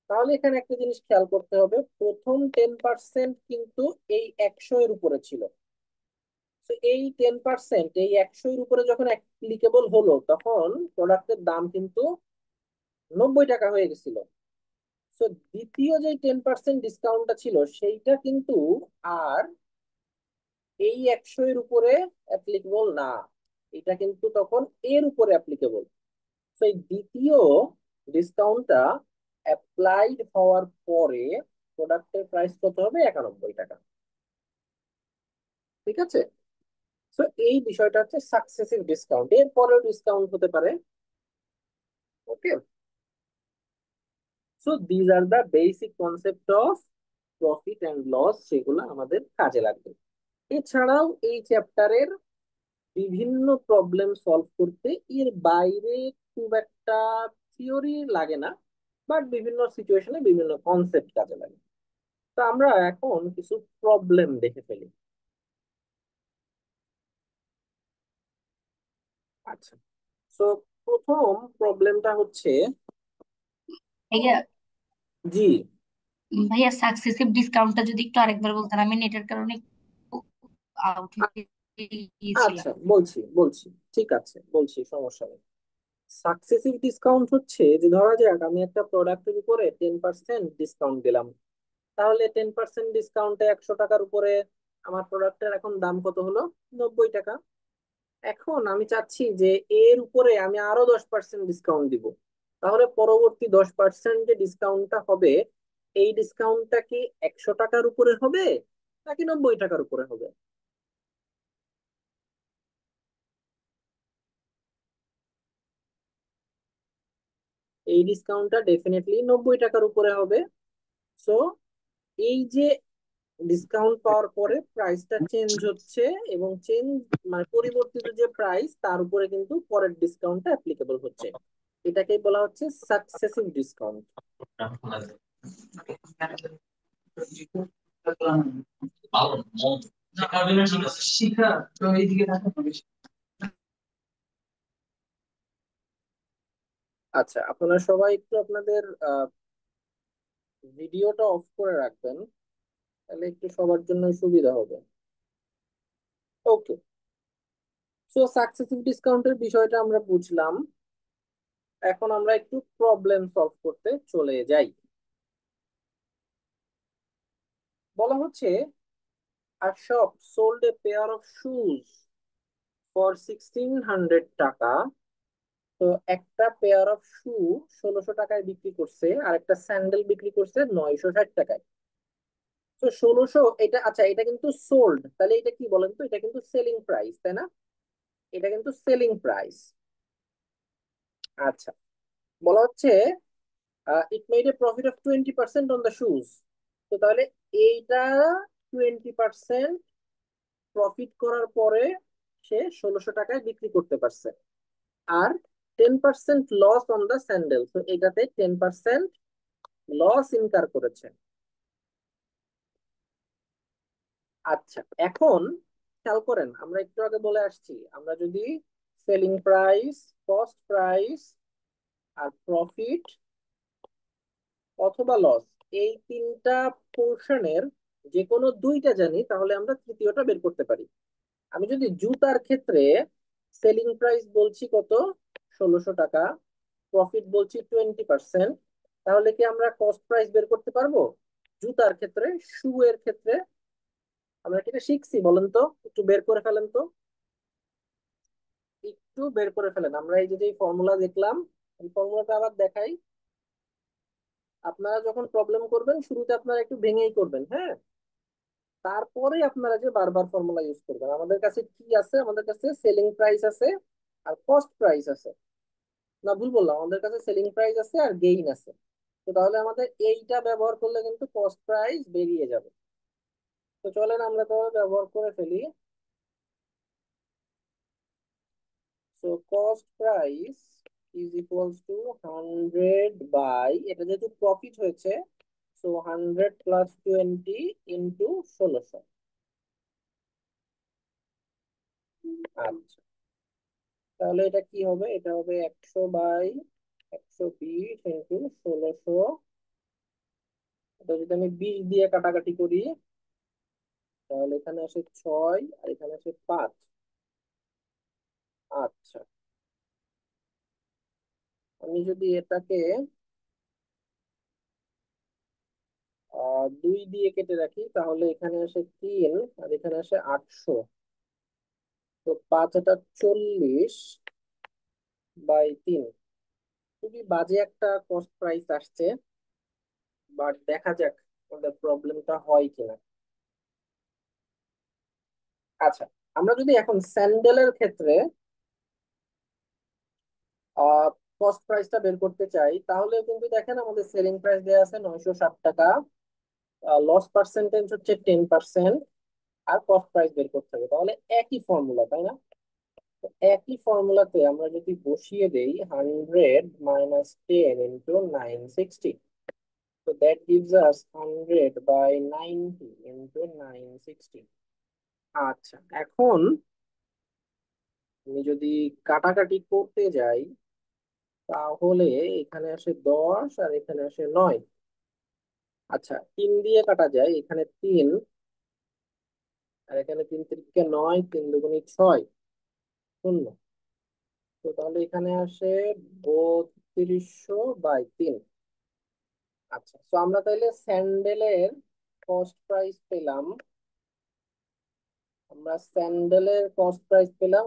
[SPEAKER 1] তাহলে এখানে একটা জিনিস খেয়াল করতে হবে, প্রথম 10% কিন্তু এই 100 এর উপরে ছিল। তো এই 10% এই 100 এর উপরে যখন অ্যাপ্লিকেবল হলো, তখন প্রোডাক্টের দাম কিন্তু 90 টাকা হয়ে গেছিল। তো দ্বিতীয় যে 10% ডিসকাউন্টটা ছিল সেইটা কিন্তু আর এই 100 এর উপরে অ্যাপ্লিকেবল না, এটা কিন্তু তখন এর উপরে অ্যাপ্লিকেবল। তো এই দ্বিতীয় ডিসকাউন্টটা অ্যাপ্লাইড হওয়ার পরে প্রোডাক্টের প্রাইস কত হবে? 91 টাকা। ঠিক আছে। তো এই বিষয়টা হচ্ছে সাকসেসিভ ডিসকাউন্ট, এর পরেও ডিসকাউন্ট হতে পারে। Okay. So these are the basic concept of profit and loss, সেগুলো আমাদের কাজে লাগবে। এছাড়াও এই চ্যাপ্টারের বিভিন্ন প্রবলেম সলভ করতে এর বাইরে খুব একটা থিওরি লাগে না, বাট বিভিন্ন সিচুয়েশনে বিভিন্ন কনসেপ্ট কাজে লাগে। তো আমরা এখন কিছু প্রবলেম দেখে ফেলি। আচ্ছা, তো প্রথম প্রবলেমটা হচ্ছে,
[SPEAKER 2] ভাইয়া
[SPEAKER 1] জি,
[SPEAKER 2] ভাইয়া সাকসেসিভ ডিসকাউন্টটা যদি একটু আরেকবার বলতেন, আমি নেটের কারণে আউট হয়ে গিয়েছিলাম।
[SPEAKER 1] আচ্ছা বলছি বলছি, ঠিক আছে বলছি, সমস্যা নেই। সাকসেসিভ ডিসকাউন্ট হচ্ছে যে ধরা যাক আমি একটা প্রোডাক্টের উপরে 10% ডিসকাউন্ট দিলাম। তাহলে 10% ডিসকাউন্টে 100 টাকার উপরে আমার প্রোডাক্টের এখন দাম কত হলো? 90 টাকা। এখন আমি চাচ্ছি যে এর উপরে আমি আরো 10% ডিসকাউন্ট দিব। তাহলে পরবর্তী 10% যে ডিসকাউন্টটা হবে, এই ডিসকাউন্টটা কি 100 টাকার উপরে হবে নাকি 90 টাকার উপরে হবে? এই ডিসকাউন্টটা ডেফিনেটলি 90 টাকার উপরে হবে। সো এই যে ডিসকাউন্ট পাওয়ার পরে প্রাইসটা চেঞ্জ হচ্ছে, এবং চেঞ্জ মানে পরিবর্তিত যে প্রাইস তার উপরে কিন্তু পরের ডিসকাউন্টটা অ্যাপ্লিকেবল হচ্ছে। এটাকেই বলা হচ্ছে সাকসেসিভ ডিসকাউন্ট। আচ্ছা, আপনারা সবাই একটু আপনাদের ভিডিওটা অফ করে রাখবেন, তাহলে একটু সবার জন্য সুবিধা হবে। ওকে। সো সাকসেসিভ ডিসকাউন্টের বিষয়টা আমরা বুঝলাম। এখন আমরা একটু প্রবলেম সলভ করতে চলে যাই। বলা হচ্ছে a shop sold a pair of shoes for 1600 টাকা। তো একটা পেয়ার অফ শু 1600 টাকায় বিক্রি করছে, আর একটা স্যান্ডেল বিক্রি করছে 960 টাকায়। তো 1600, এটা আচ্ছা এটা কিন্তু সোল্ড, তাহলে এটা কি বলেন তো? এটা কিন্তু সেলিং প্রাইস, তাই না? এটা কিন্তু সেলিং প্রাইস। আচ্ছা, বলা হচ্ছে it made a profit of 20% on the shoes. তো তাহলে এইটা 20% প্রফিট করার পরে সে 1600 টাকায় বিক্রি করতে পারছে। আর 10% লস অন দ্য স্যান্ডেল, তো এটাতে 10% লস ইনকার করেছে। আচ্ছা, এখন খেয়াল করেন, আমরা একটু আগে বলে আসছি আমরা যদি সেলিং প্রাইস, কস্ট প্রাইস আর প্রফিট অথবা লস, এই তিনটা পোর্শনের যে কোনো দুইটা জানি, তাহলে আমরা তৃতীয়টা বের করতে পারি। আমি যদি জুতার ক্ষেত্রে সেলিং প্রাইস বলছি কত? 1600 টাকা, প্রফিট বলছি 20%, তাহলে কি আমরা কস্ট প্রাইস বের করতে পারবো জুতার ক্ষেত্রে? শু এর ক্ষেত্রে আমরা কি এটা শিখছি বলেন তো? একটু বের করে ফেলেন তো, একটু বের করে ফেলেন। আমরা এই যে ফর্মুলা দেখলাম, এই ফর্মুলাটা আবার দেখাই। আপনারা যখন প্রবলেম করবেন শুরুতে আপনারা একটু ভেঙেই করবেন, হ্যাঁ? তারপরে আপনারা যে বারবার ফর্মুলা ইউজ করবেন। আমাদের কাছে কি আছে? আমাদের কাছে সেলিং প্রাইস আছে আর কস্ট প্রাইস আছে। না, ভুল বললাম, আমাদের কাছে সেলিং প্রাইস আছে আর গেইন আছে। তো তাহলে আমাদের এইটা ব্যবহার করলে কিন্তু কস্ট প্রাইস বেরিয়ে যাবে। তো চলেন আমরা তাহলে ব্যবহার করে ফেলি। So cost price is equals to 100 by, এটা যেহেতু প্রফিট হয়েছে, সো 100 + 20 ইন্টু 1600। আচ্ছা, তাহলে এটা কি হবে? এটা হবে 100/120 ইন্টু 1600। এটা যদি আমি 20 দিয়ে কাটাকাটি করি, তাহলে এখানে আসে 6 আর এখানে আসে 5। আচ্ছা, আমি যদি এটাকে 2 দিয়ে কেটে রাখি, তাহলে এখানে আসে 3 আর এখানে আসে 800। তো 5/40/3। খুবই বাজে একটা কস্ট প্রাইস আসছে, বাট দেখা যাক আমাদের প্রবলেমটা হয় কিনা। আচ্ছা, আমরা যদি এখন স্যান্ডেলের ক্ষেত্রে কস্ট প্রাইসটা বের করতে চাই, তাহলে কিন্তু দেখেন আমাদের সেলিং প্রাইস দেওয়া আছে 960 টাকা, লস পার্সেন্টেজ হচ্ছে 10%, আর কস্ট প্রাইস বের করতে হবে। তাহলে একই ফর্মুলা, তাই না? তো একই ফর্মুলাতে আমরা যদি বসিয়ে দেই 100 - 10 × 960, তো দ্যাট গিভস আস 100/90 × 960। আচ্ছা, এখন আমি যদি কাটাকাটি করতে যাই, তাহলে এখানে আসে 10 আর এখানে আসে 9। আচ্ছা, 3 দিয়ে কাটা যায়, এখানে 3 আর এখানে 3 × 3 = 9, 3 × 2 = 6, 0। তো তাহলে এখানে আসে 3200/3। আচ্ছা, তো আমরা তাহলে স্যান্ডেলের কস্ট প্রাইস পেলাম,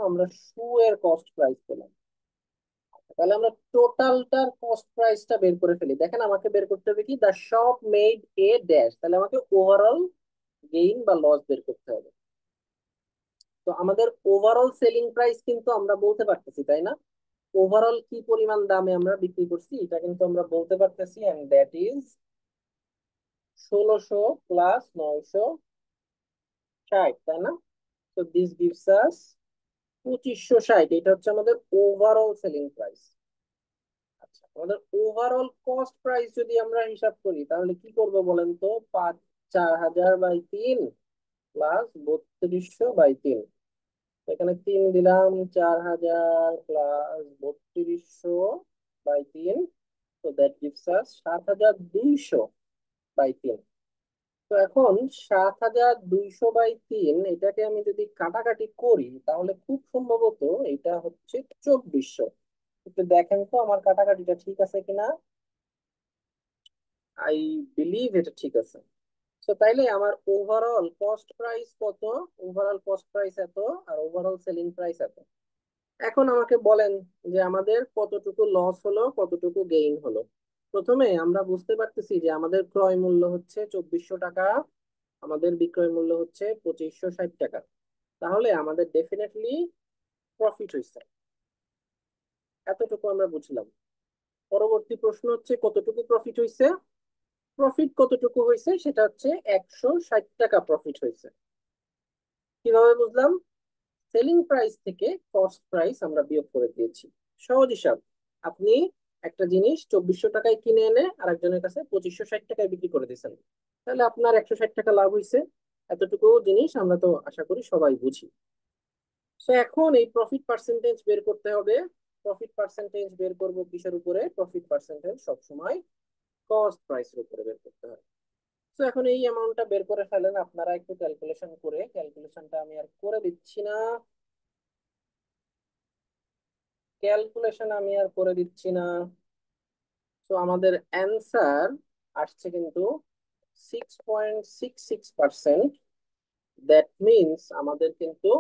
[SPEAKER 1] আমরা শু এর কস্ট প্রাইস পেলাম। তাহলে আমরা টোটালটার কস্ট প্রাইসটা বের করে ফেলি। দেখেন, আমাকে বের করতে হবে কি, the shop made a dash, তাহলে আমাকে ওভারঅল গেইন বা লস বের করতে হবে। তো আমাদের ওভারঅল সেলিং প্রাইস কিন্তু আমরা বলতে পারতেছি, তাই না? ওভারঅল কি পরিমাণ দামে আমরা বিক্রি করছি এটা কিন্তু আমরা বলতে পারতেছি, এন্ড দ্যাট ইজ 1600 + 960, তাই না? তো দিস গিভস আস 2560। এটা হচ্ছে আমাদের ওভারঅল সেলিং প্রাইস। আচ্ছা, আমাদের ওভারঅল কস্ট প্রাইস যদি আমরা হিসাব করি, তাহলে কি করব বলেন তো? 4000/3 প্লাস 3200/3। এখানে 3 দিলাম, 4000 প্লাস 3200/3, তো দ্যাট গিভস আস 7200/3। তো এখন 7200/3 এটাকে আমি যদি কাটাকাটি করি, তাহলে খুব সম্ভবত এটা হচ্ছে 2400। একটু দেখেন তো আমার কাটাকাটিটা ঠিক আছে কিনা। আই বিলিভ এটা ঠিক আছে। তো তাইলে আমার ওভারঅল কস্ট প্রাইস কত? ওভারঅল কস্ট প্রাইস এত, আর ওভারঅল সেলিং প্রাইস এত। এখন আমাকে বলেন যে আমাদের কতটুকু লস হলো, কতটুকু গেইন হলো। প্রথমে আমরা বুঝতে পারতেছি যে আমাদের ক্রয় মূল্য হচ্ছে 2400 টাকা, আমাদের বিক্রয় মূল্য হচ্ছে 2560 টাকা। তাহলে আমাদের ডেফিনেটলি প্রফিট হয়েছে, এতটুকু আমরা বুঝলাম। পরবর্তী প্রশ্ন হচ্ছে কতটুকু প্রফিট হয়েছে। প্রফিট কতটুকু হয়েছে সেটা হচ্ছে 160 টাকা প্রফিট হয়েছে। কিভাবে বুঝলাম? সেলিং প্রাইস থেকে কস্ট প্রাইস আমরা বিয়োগ করে দিয়েছি। সহজ হিসাব। আপনি একটা জিনিস 2400 টাকায় কিনে এনে আরেকজনের কাছে 2560 টাকায় বিক্রি করে দিয়েছেন, তাহলে আপনার 160 টাকা লাভ হয়েছে। এতটুকু জিনিস আমরা তো আশা করি সবাই বুঝি। তো এখন এই প্রফিট পার্সেন্টেজ বের করতে হবে। প্রফিট পার্সেন্টেজ বের করব কিসের উপরে? প্রফিট পার্সেন্টেজ সবসময় কস্ট প্রাইসের উপরে বের করতে হয়। তো এখন এই অ্যামাউন্টটা বের করে ফেলেন আপনারা একটু ক্যালকুলেশন করে। ক্যালকুলেশনটা আমি আর করে দিচ্ছি না, তো আমাদের অ্যান্সার আসছে কিন্তু 6.66%। দ্যাট মিনস আমাদের কিন্তু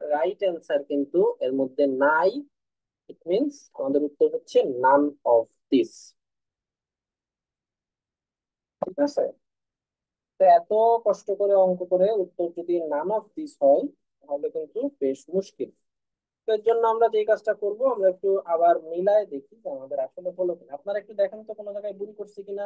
[SPEAKER 1] রাইট অ্যান্সার কিন্তু এর মধ্যে নাই। ইট মিনস আমাদের উত্তর হচ্ছে নান অফ দিস। ঠিক আছে? তো এত কষ্ট করে অঙ্ক করে উত্তর যদি নান অফ দিস হয়, তাহলে কিন্তু বেশ মুশকিল। তো এর জন্য আমরা যে কাজটা করব, আমরা একটু আবার মিলায় দেখি যে আমাদের আসলে হলো কিনা। আপনারা একটু দেখেন তো কোনো জায়গায় ভুল করছি কিনা।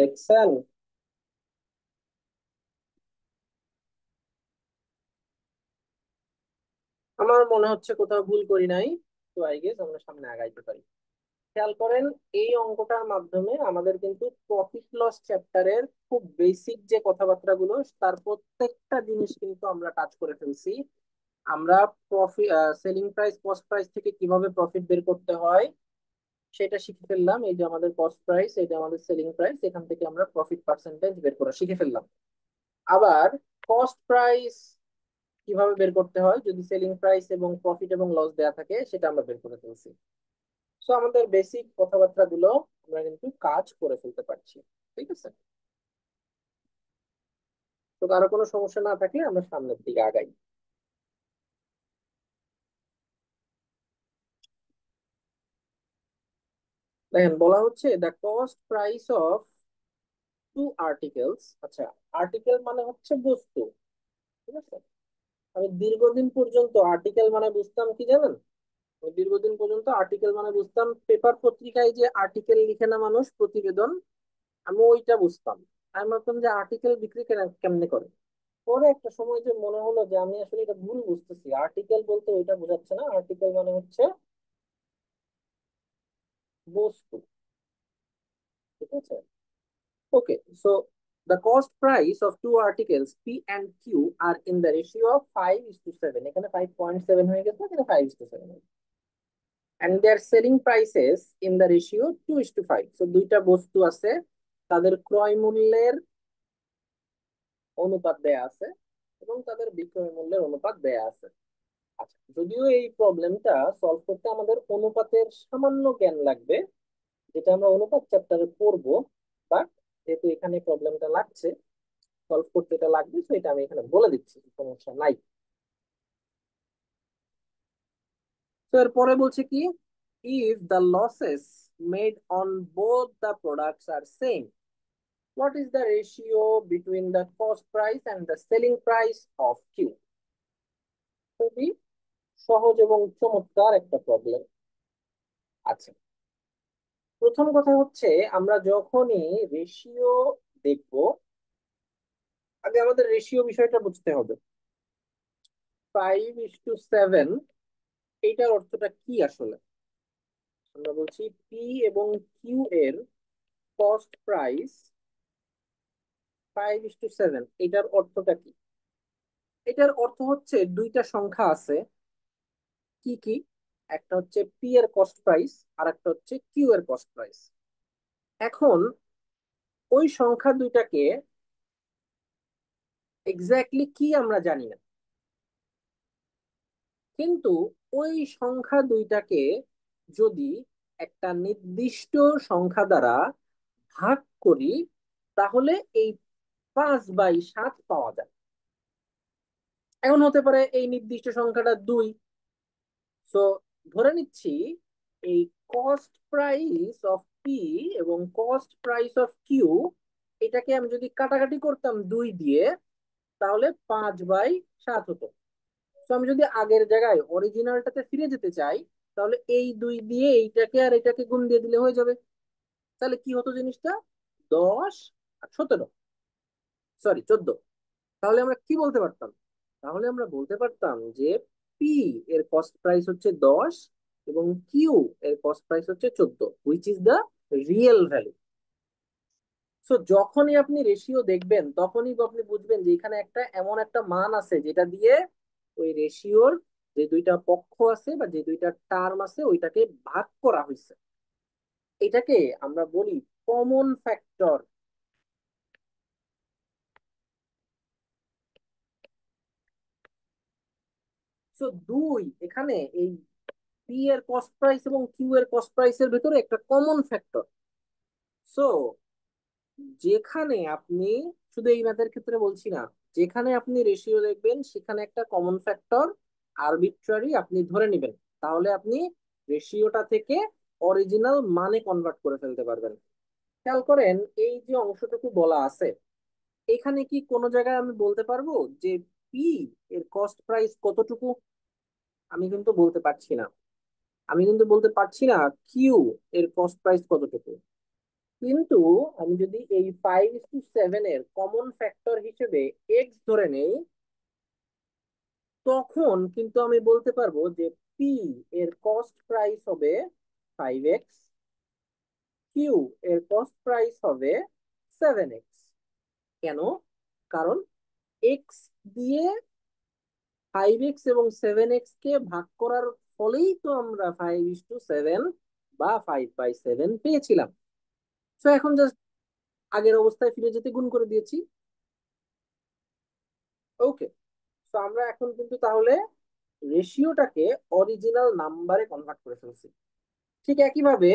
[SPEAKER 1] দেখছেন? আমার মনে হচ্ছে কোথাও ভুল করি নাই। তো আই গেস আমরা সামনে আগাইতে পারি। খেয়াল করেন, এই অঙ্কটার মাধ্যমে আমাদের কিন্তু প্রফিট লস চ্যাপ্টারের খুব বেসিক যে কথাবার্তাগুলো, তার প্রত্যেকটা জিনিস কিন্তু আমরা টাচ করে ফেলছি। আমরা profit, selling price, cost price থেকে কিভাবে প্রফিট বের করতে হয় সেটা শিখে ফেললাম। এই যে আমাদের কস্ট প্রাইস, এই যে আমাদের সেলিং প্রাইস, এখান থেকে আমরা প্রফিট পার্সেন্টেজ বের করা শিখে ফেললাম। আবার কস্ট প্রাইস কিভাবে বের করতে হয় যদি সেলিং প্রাইস এবং প্রফিট এবং লস দেয়া থাকে, সেটা আমরা বের করে ফেলছি। সো আমাদের বেসিক কথাবার্তা গুলো আমরা কিন্তু কাজ করে ফেলতে পারছি। ঠিক আছে? তো কারো কোনো সমস্যা না থাকলে আমরা সামনের দিকে আগাই। দেখেন, বলা হচ্ছে the cost price of two articles. আচ্ছা, আর্টিকেল মানে হচ্ছে বস্তু। ঠিক আছে? আমি দীর্ঘদিন পর্যন্ত আর্টিকেল মানে বুঝতাম কি জানেন? আমি দীর্ঘদিন পর্যন্ত আর্টিকেল মানে বুঝতাম পেপার পত্রিকায় যে আর্টিকেল লিখে না মানুষ, প্রতিবেদন, আমি ওইটা বুঝতাম। আমি ভাবতাম যে আর্টিকেল বিক্রি কেমনে করে। পরে একটা সময় যে মনে হলো যে আমি আসলে এটা ভুল বুঝতেছি, আর্টিকেল বলতে ওইটা বোঝাচ্ছে না, আর্টিকেল মানে হচ্ছে বস্তু। ঠিক আছে? ওকে, so the cost price of two articles P and Q are in the ratio of 5:7। এখানে 5.7 হয়ে গেছে, এখানে 5:7, and their selling prices in the ratio 2:5। So দুইটা বস্তু আছে, তাদের ক্রয় মূল্যের অনুপাত দেয়া আছে এবং তাদের বিক্রয় মূল্যের অনুপাত দেয়া আছে। আচ্ছা, যদিও এই প্রবলেমটা সলভ করতে আমাদের অনুপাতের সামান্য জ্ঞান লাগবে, যেটা আমরা অনুপাত চ্যাপ্টারে পড়বো, বাট যেহেতু এখানে প্রবলেমটা লাগছে, সলভ করতে এটা লাগবে, তো এটা আমি এখানে বলে দিচ্ছি, সমস্যা নাই। তো এরপরে বলছে কি, if the losses made on both the products are same, what is the ratio between the cost price and the selling price of Q? খুবই সহজ এবং চমৎকার একটা প্রবলেম। আচ্ছা, প্রথম কথা হচ্ছে, আমরা যখনই রেশিও দেখব, আগে আমাদের রেশিও বিষয়টা বুঝতে হবে। 5:7, এইটার অর্থটা কি আসলে? আমরা বলছি পি এবং কিউ এর কস্ট প্রাইস 5:7, এটার অর্থটা কি? এটার অর্থ হচ্ছে দুইটা সংখ্যা আছে। কি কি? একটা হচ্ছে পি এর কস্ট প্রাইস, আর একটা হচ্ছে কিউ এর কস্ট প্রাইস। এখন ওই সংখ্যা দুইটাকে এক্স্যাক্টলি কি আমরা জানি না, কিন্তু ওই সংখ্যা দুইটাকে যদি একটা নির্দিষ্ট সংখ্যা দ্বারা ভাগ করি, তাহলে এই 5/7 পাওয়া যায়। এখন হতে পারে এই নির্দিষ্ট সংখ্যাটা 2। সো ধরে নিচ্ছি এই কস্ট প্রাইস অফ পি এবং কস্ট প্রাইস অফ কিউ, এটাকে আমি যদি কাটাকাটি করতাম 2 দিয়ে, তাহলে 5/7 হতো। তো আমি যদি আগের জায়গায় অরিজিনালটাতে ফিরে যেতে চাই, তাহলে এই 2 দিয়ে এইটাকে আর এটাকে গুণ দিয়ে দিলে হয়ে যাবে। তাহলে কি হতো জিনিসটা? 10 আর 17, সরি 14। তাহলে আমরা কি বলতে পারতাম? তাহলে আমরা বলতে পারতাম যে পি এর কস্ট প্রাইস হচ্ছে 10 এবং কিউ এর কস্ট প্রাইস হচ্ছে 14, which is the real value. So যখনই আপনি রেশিও দেখবেন, তখনই আপনি বুঝবেন যে এখানে একটা এমন একটা মান আছে যেটা দিয়ে ওই রেশিওর যে দুইটা পক্ষ আছে বা যে দুইটা টার্ম আছে ওইটাকে ভাগ করা হয়েছে। এটাকে আমরা বলি কমন ফ্যাক্টর। সো দুই, এখানে এই পি এর কস্ট প্রাইস এবং কিউ এর কস্ট প্রাইসের ভেতরে একটা কমন ফ্যাক্টর। সো যেখানে আপনি, শুধু এই ম্যাথের ক্ষেত্রে বলছি না, যেখানে আপনি রেশিও দেখবেন সেখানে একটা কমন ফ্যাক্টর আরবিট্রারি আপনি ধরে নেবেন, তাহলে আপনি রেশিওটা থেকে অরিজিনাল মানে কনভার্ট করে ফেলতে পারবেন। খেয়াল করেন, এই যে অংশটুকু বলা আছে, এখানে কি কোনো জায়গায় আমি বলতে পারবো যে পি এর কস্ট প্রাইস কতটুকু? আমি কিন্তু বলতে পারছি না। আমি কিন্তু বলতে পারছি না কিউ এর কস্ট প্রাইস কতটুকু। কিন্তু আমি যদি এই 5:7 এর কমন ফ্যাক্টর হিসেবে এক্স ধরে নেই, তখন কিন্তু আমি বলতে পারবো যে পি এর কস্ট প্রাইস হবে 5x, কিউ এর কস্ট প্রাইস হবে 7x। কেন? কারণ এক্স দিয়ে 5x এবং 7x কে ভাগ করার ফলেই তো আমরা 5:7 বা 5/7 পেয়েছিলাম। তো এখন জাস্ট আগের অবস্থায় ফিরে যেতে গুণ করে দিয়েছি। ওকে, তো আমরা এখন কিন্তু তাহলে রেশিওটাকে অরিজিনাল নাম্বারে কনভার্ট করে ফেলছি। ঠিক একইভাবে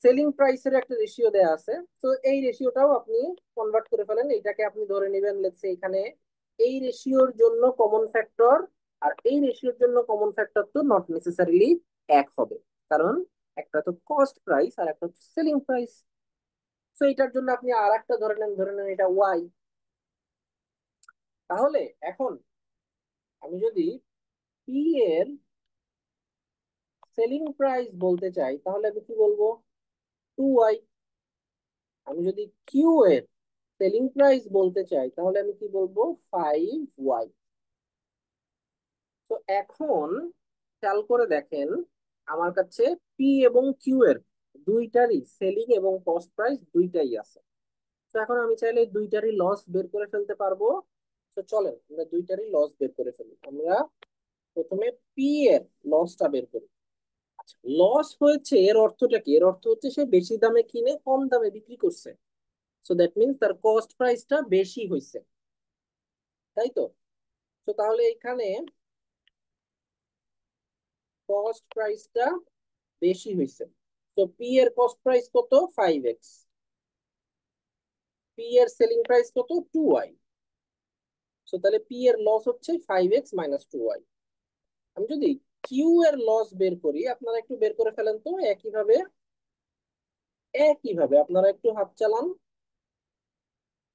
[SPEAKER 1] সেলিং প্রাইসের একটা রেশিও দেয়া আছে, তো এই রেশিওটাও আপনি কনভার্ট করে ফেলেন। এইটাকে আপনি ধরে নেবেন, লেটস সে এখানে এই রেশিওর জন্য কমন ফ্যাক্টর আর এই রেশিওর জন্য কমন ফ্যাক্টর তো নট নেসেসারিলি এক হবে, কারণ একটা তো কস্ট প্রাইস আর একটা হচ্ছে সেলিং প্রাইস। তো এটার জন্য আপনি আর একটা ধরে নেন এটা ওয়াই। তাহলে এখন আমি যদি পি এর সেলিং প্রাইস বলতে চাই তাহলে আমি কি বলবো? 2y। আমি যদি কিউ এর সেলিং প্রাইস বলতে চাই তাহলে আমি কি বলবো? 5y। তো এখন খেয়াল করে দেখেন, আমার কাছে পি এবং কিউ এর দুইটারই সেলিং এবং কস্ট প্রাইস দুইটাই আছে। তো এখন আমি চাইলে দুইটারই লস বের করে ফেলতে পারবো। তো চলেন আমরা দুইটারই লস বের করে ফেলি। আমরা প্রথমে পি এর লসটা বের করি। আচ্ছা, লস হয়েছে এর অর্থটা কি? এর অর্থ হচ্ছে সে বেশি দামে কিনে কম দামে বিক্রি করছে। সো দ্যাট মিনস তার কস্ট প্রাইসটা বেশি হয়েছে, তাই তো? তো তাহলে এখানে কস্ট প্রাইসটা বেশি হয়েছে। তো পি এর কস্ট প্রাইস কত? 5x। পি এর সেলিং প্রাইস কত? 2y। সো তাহলে পি এর লস হচ্ছে 5x - 2y। আমি যদি কিউ এর লস বের করি, আপনারা একটু বের করে ফেলেন তো একইভাবে। একইভাবে আপনারা একটু হাত চালান।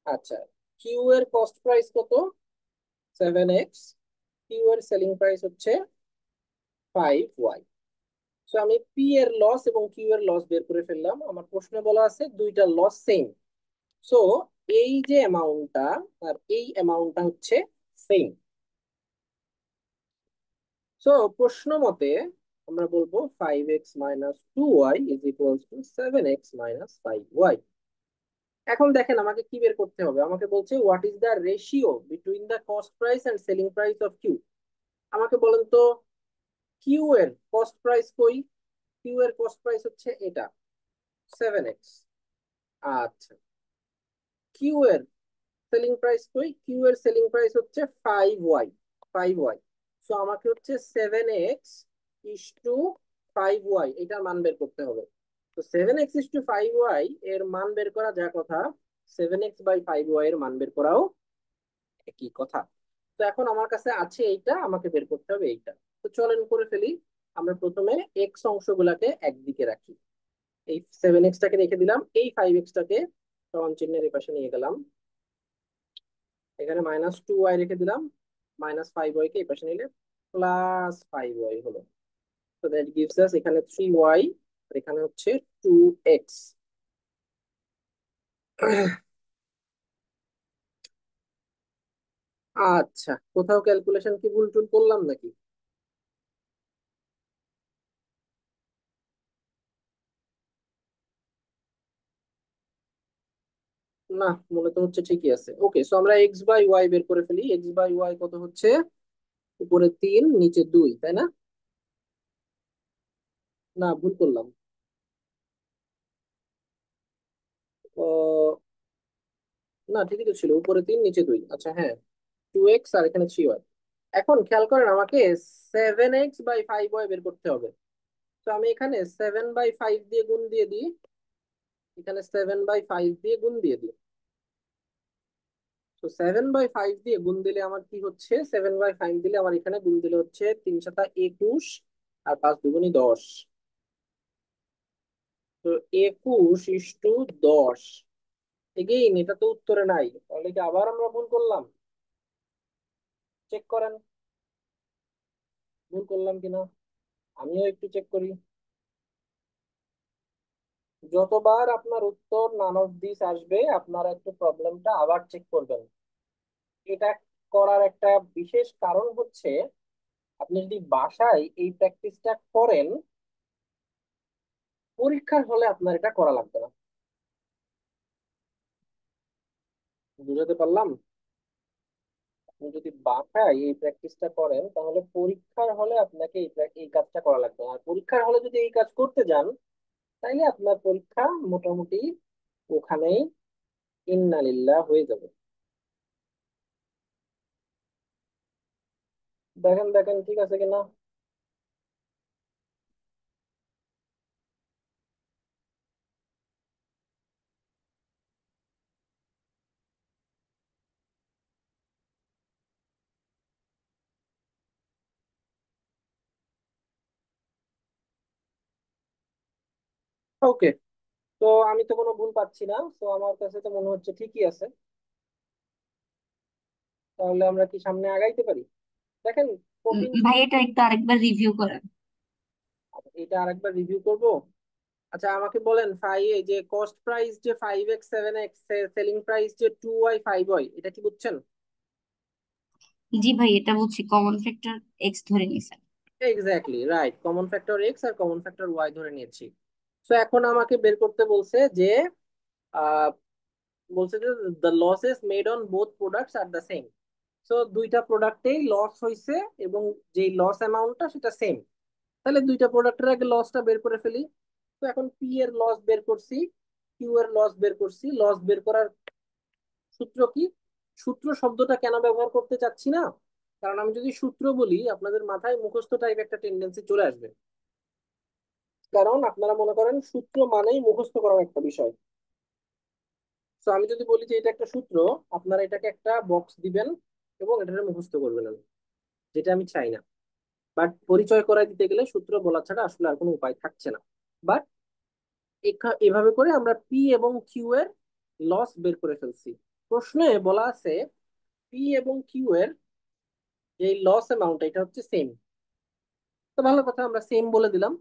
[SPEAKER 1] আচ্ছা, কিউ এর কস্ট প্রাইস কত? 7x। কিউ এর সেলিং প্রাইস হচ্ছে 5y। সো আমি পি এর লস এবং কিউ এর লস বের করে ফেললাম। আমার প্রশ্নে বলা আছে দুইটা লস সেম। সো এই যে অ্যামাউন্টটা আর এই অ্যামাউন্টটা হচ্ছে সেম। সো প্রশ্ন মতে আমরা বলবো 5x - 2y = 7x - 5y। এখন দেখেন আমাকে কি বের করতে হবে। আমাকে বলছে what is the ratio between the cost price and selling price of Q. আমাকে বলেন তো কিউ এর কস্ট প্রাইস কই? কিউ এর কস্ট প্রাইস হচ্ছে এটা, 7x। আচ্ছা, কিউ এর সেলিং প্রাইস কই? কিউ এর সেলিং প্রাইস হচ্ছে 5y। 5y। সো আমাকে হচ্ছে 7x/5y এটার মান বের করতে হবে। তো 7x/5y এর মান বের করা যা কথা, 7x/5y এর মান বের করাও একই কথা। তো এখন আমার কাছে আছে এইটা, আমাকে বের করতে হবে এইটা। তো চলেন করে ফেলি। আমরা প্রথমে এক্স অংশগুলাকে একদিকে রাখি। এই 7x টাকে রেখে দিলাম, এই 5x টাকে সমান চিহ্নের এই পাশে নিয়ে গেলাম। এখানে -2y রেখে দিলাম, -5y কে এই পাশে নিলে +5y হলো। তো দ্যাট গিভস আস এখানে 3y আর এখানে হচ্ছে 2x। আচ্ছা, কোথাও ক্যালকুলেশন কি ভুল টুল করলাম নাকি? না, মনে তো হচ্ছে ঠিকই আছে। ওকে, সো আমরা x/y বের করে ফেলি। x/y কত হচ্ছে? উপরে 3 নিচে 2, তাই না? না, ভুল করলাম। ও, না, ঠিকই তো ছিল, উপরে 3 নিচে 2। আচ্ছা হ্যাঁ, 2x আর এখানে 3y। এখন খেয়াল করেন আমাকে 7x/5y বের করতে হবে। তো আমি এখানে 7/5 দিয়ে গুণ দিয়ে দিই, এখানে 7/5 দিয়ে গুণ দিয়ে দিই। তো 7/5 দিয়ে গুণ দিলে আমার কি হচ্ছে? 7/5 দিলে আমার এখানে গুণ দিলে হচ্ছে 3×7 = 21 আর 5×2 = 10। তো 21/10। এগেইন এটা তো উত্তরে নাই, তাহলে কি আবার আমরা ভুল করলাম? চেক করেন ভুল করলাম কিনা। আমিও একটু চেক করি। যতবার আপনার উত্তর নান অফ দিস আসবে আপনারা একটু প্রবলেমটা আবার চেক করবেন। এটা করার একটা বিশেষ কারণ হচ্ছে, আপনি যদি বাসায় এই প্র্যাকটিসটা করেন, পরীক্ষার হলে আপনার এটা করা লাগবে না। বুঝাতে পারলাম? আপনি যদি বাসায় এই প্র্যাকটিসটা করেন তাহলে পরীক্ষার হলে আপনাকে এই কাজটা করা লাগবে না। আর পরীক্ষার হলে যদি এই কাজ করতে যান তাইলে আপনার পরীক্ষা মোটামুটি ওখানেই ইন্নালিল্লাহ হয়ে যাবে। দেখেন দেখেন ঠিক আছে কিনা। ওকে, তো আমি তো কোনো ভুল পাচ্ছি না, তো আমার কাছে তো মনে হচ্ছে ঠিকই আছে। তাহলে আমরা কি সামনে আগাইতে পারি? দেখেন, প্রোটিন,
[SPEAKER 2] ভাই এটা একটু আরেকবার রিভিউ করেন।
[SPEAKER 1] এটা আরেকবার রিভিউ করব। আচ্ছা আমাকে বলেন, এই যে কস্ট প্রাইস যে 5x 7x, সেলিং প্রাইস যে 2y 5y, এটা কি বুঝছেন?
[SPEAKER 2] জি ভাই, এটা বুঝছি, কমন ফ্যাক্টর এক্স ধরে নিছেন।
[SPEAKER 1] Exactly right, common factor X আর কমন ফ্যাক্টর ওয়াই ধরে নিয়েছি। তো এখন আমাকে বের করতে বলছে যে আহ, বলছে যে the losses made on both products are the same. So দুইটা প্রোডাক্টেই লস হয়েছে এবং যেই লস অ্যামাউন্টটা সেটা সেম। তাহলে দুইটা প্রোডাক্টের আগে লসটা বের করে ফেলি। তো এখন পি এর লস বের করছি, কিউ এর লস বের করছি। লস বের করার সূত্র কি? সূত্র শব্দটা কেন ব্যবহার করতে চাচ্ছি না, কারণ আমি যদি সূত্র বলি আপনাদের মাথায় মুখস্থ টাইপ একটা টেন্ডেন্সি চলে আসবে। কারণ আপনারা মনে করেন সূত্র মানেই মুখস্থ করার একটা বিষয়। তো আমি যদি বলি যে এটা একটা সূত্র, আপনারা এটাকে একটা বক্স দিবেন এবং এটাকে মুখস্থ করবেন, যেটা আমি চাই না। বাট পরিচয় করাই দিতে গেলে সূত্র বলা ছাড়া আসলে আর কোনো উপায় থাকছে না। বাট এভাবে করে আমরা পি এবং কিউ এর লস বের করে ফেলছি। প্রশ্নে বলা আছে পি এবং কিউ এর যে লস অ্যামাউন্ট এটা হচ্ছে সেম। তো ভালো কথা, আমরা সেম বলে দিলাম।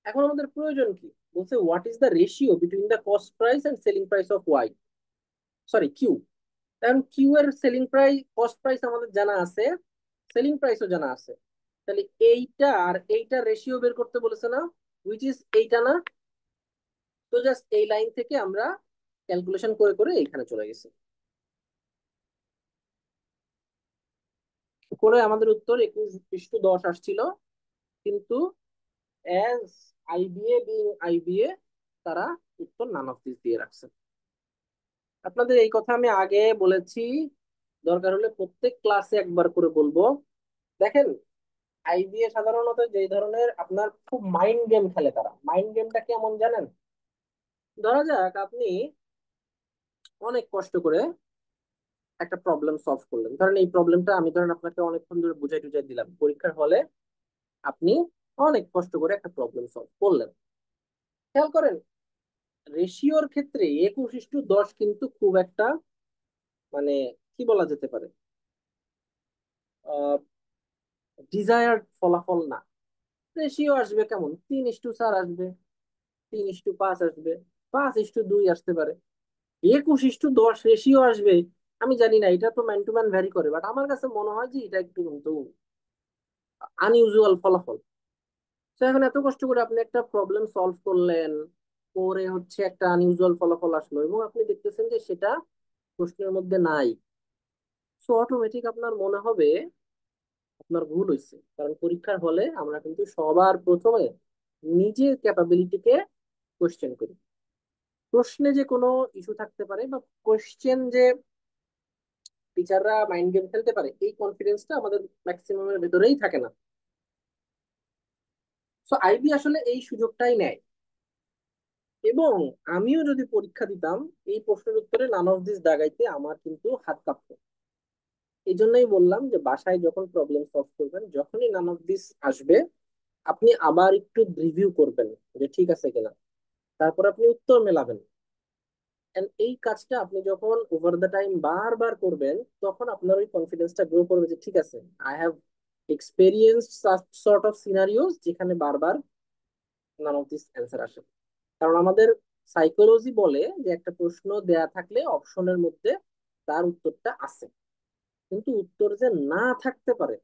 [SPEAKER 1] এখন আমাদের প্রয়োজন কি? বলছে what is the ratio between the cost price and selling price of Y, sorry Q. কারণ কিউ এর সেলিং প্রাইস, কস্ট প্রাইস আমাদের জানা আছে, সেলিং প্রাইসও জানা আছে। তাহলে এইটা আর এইটা রেশিও বের করতে বলেছে না, হুইচ ইজ এইটা না? তো জাস্ট এই লাইন থেকে আমরা ক্যালকুলেশন করে করে এইখানে চলে গেছি। করে আমাদের উত্তর 21:10 আসছিল। কিন্তু অ্যাজ আইবিএ বিং আইবিএ, তারা উত্তর নান অফ দিস দিয়ে রাখছে। আপনাদের এই কথা আমি আগে বলেছি, দরকার হলে প্রত্যেক ক্লাসে একবার করে বলবো। দেখেন, আইবিএ সাধারণত যেই ধরনের আপনার খুব মাইন্ড গেম খেলে, তারা মাইন্ড গেমটা কেমন জানেন? ধরা যাক আপনি অনেক কষ্ট করে একটা প্রবলেম সলভ করলেন, ধরেন এই প্রবলেমটা আমি ধরেন আপনাকে অনেকক্ষণ ধরে বুঝাই টুঝাই দিলাম, পরীক্ষার হলে আপনি অনেক কষ্ট করে একটা প্রবলেম সলভ করলেন। খেয়াল করেন, রেশিওর ক্ষেত্রে 21:10 কিন্তু খুব একটা, মানে কি বলা যেতে পারে, ডিজায়ার্ড ফলাফল না। রেশিও আসবে কেমন, 3:4 আসবে, 3:5 আসবে, 5:2 আসতে পারে। 21:10 রেশিও আসবে, আমি জানি না, এটা তো ম্যান টু ম্যান ভ্যারি করে, বাট আমার কাছে মনে হয় যে এটা একটু কিন্তু আনইউজুয়াল ফলাফল। তো এখন এত কষ্ট করে আপনি একটা প্রবলেম সলভ করলেন, পরে হচ্ছে একটা আনইউজুয়াল ফলাফল আসলো এবং আপনি দেখতেছেন যে সেটা প্রশ্নের মধ্যে নাই। সো অটোমেটিক আপনার মনে হবে আপনার ভুল হয়েছে, কারণ পরীক্ষার হলে আমরা কিন্তু সবার প্রথমে নিজের ক্যাপাবিলিটিকে কোশ্চেন করি। প্রশ্নে যে কোনো ইস্যু থাকতে পারে বা কোশ্চেন যে টিচাররা মাইন্ড গেম খেলতে পারে, এই কনফিডেন্সটা আমাদের ম্যাক্সিমামের ভেতরেই থাকে না। সো আইবি আসলে এই সুযোগটাই নেয়। এবং আমিও যদি পরীক্ষা দিতাম, এই প্রশ্নের উত্তরে নান অফ দিস দাগাইতে আমার কিন্তু হাত কাঁপতো। এই জন্যই বললাম যে বাসায় যখন প্রবলেম সলভ করবেন, যখনই নান অফ দিস আসবে আপনি আবার একটু রিভিউ করবেন যে ঠিক আছে কিনা, তারপর আপনি উত্তর মেলাবেন। এন্ড এই কাজটা আপনি যখন ওভার দ্য টাইম বারবার করবেন, তখন আপনার ওই কনফিডেন্সটা গ্রো করবে যে ঠিক আছে, I have experienced sort of scenarios যেখানে বারবার নান অফ দিস অ্যান্সার আসে। কারণ আমাদের সাইকোলজি বলে যে একটা প্রশ্ন দেয়া থাকলে অপশনের মধ্যে তার উত্তরটা আছে, কিন্তু উত্তর যে না থাকতে পারে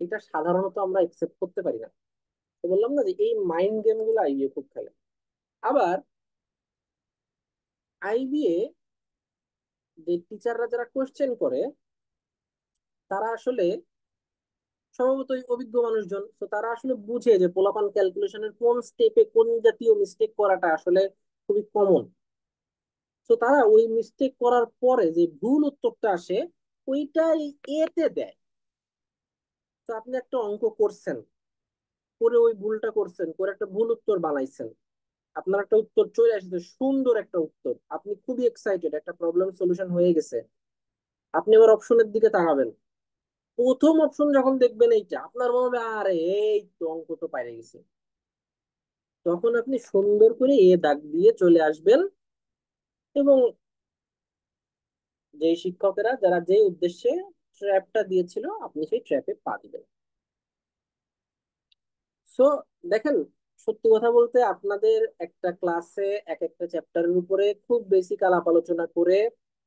[SPEAKER 1] এটা সাধারণত আমরা একসেপ্ট করতে পারি না। তো বললাম না যে এই মাইন্ড গেম গুলো আইবিএ খুব খেলে। আবার আইবিএ যে টিচাররা যারা কোশ্চেন করে তারা আসলে স্বভাবতই অভিজ্ঞ মানুষজন, তো তারা আসলে বুঝে যে পোলাপান ক্যালকুলেশনের কোন স্টেপে কোন জাতীয় মিস্টেক করাটা আসলে খুবই কমন। তো তারা ওই মিস্টেক করার পরে যে ভুল উত্তরটা আসে ওইটাই এতে দেয়। তো আপনি একটা অঙ্ক করছেন, করে ওই ভুলটা করছেন, করে একটা ভুল উত্তর বানাইছেন, আপনার একটা উত্তর চলে আসছে, সুন্দর একটা উত্তর, আপনি খুবই এক্সাইটেড, একটা প্রবলেম সলিউশন হয়ে গেছে। আপনি আবার অপশনের দিকে তাকাবেন, প্রথম অপশন যখন দেখবেন এইটা আপনার মনে হবে আরে এই তো অঙ্ক তো পাইরে গেছে। তখন আপনি সুন্দর করে দাগ দিয়ে চলে আসবেন এবং যে শিক্ষকেরা যারা যে উদ্দেশ্যে ট্র্যাপটা দিয়েছিল আপনি সেই ট্র্যাপে পা দিবেন। সো দেখেন, সত্যি কথা বলতে আপনাদের একটা ক্লাসে এক একটা চ্যাপ্টারের উপরে খুব বেসিক আলাপ আলোচনা করে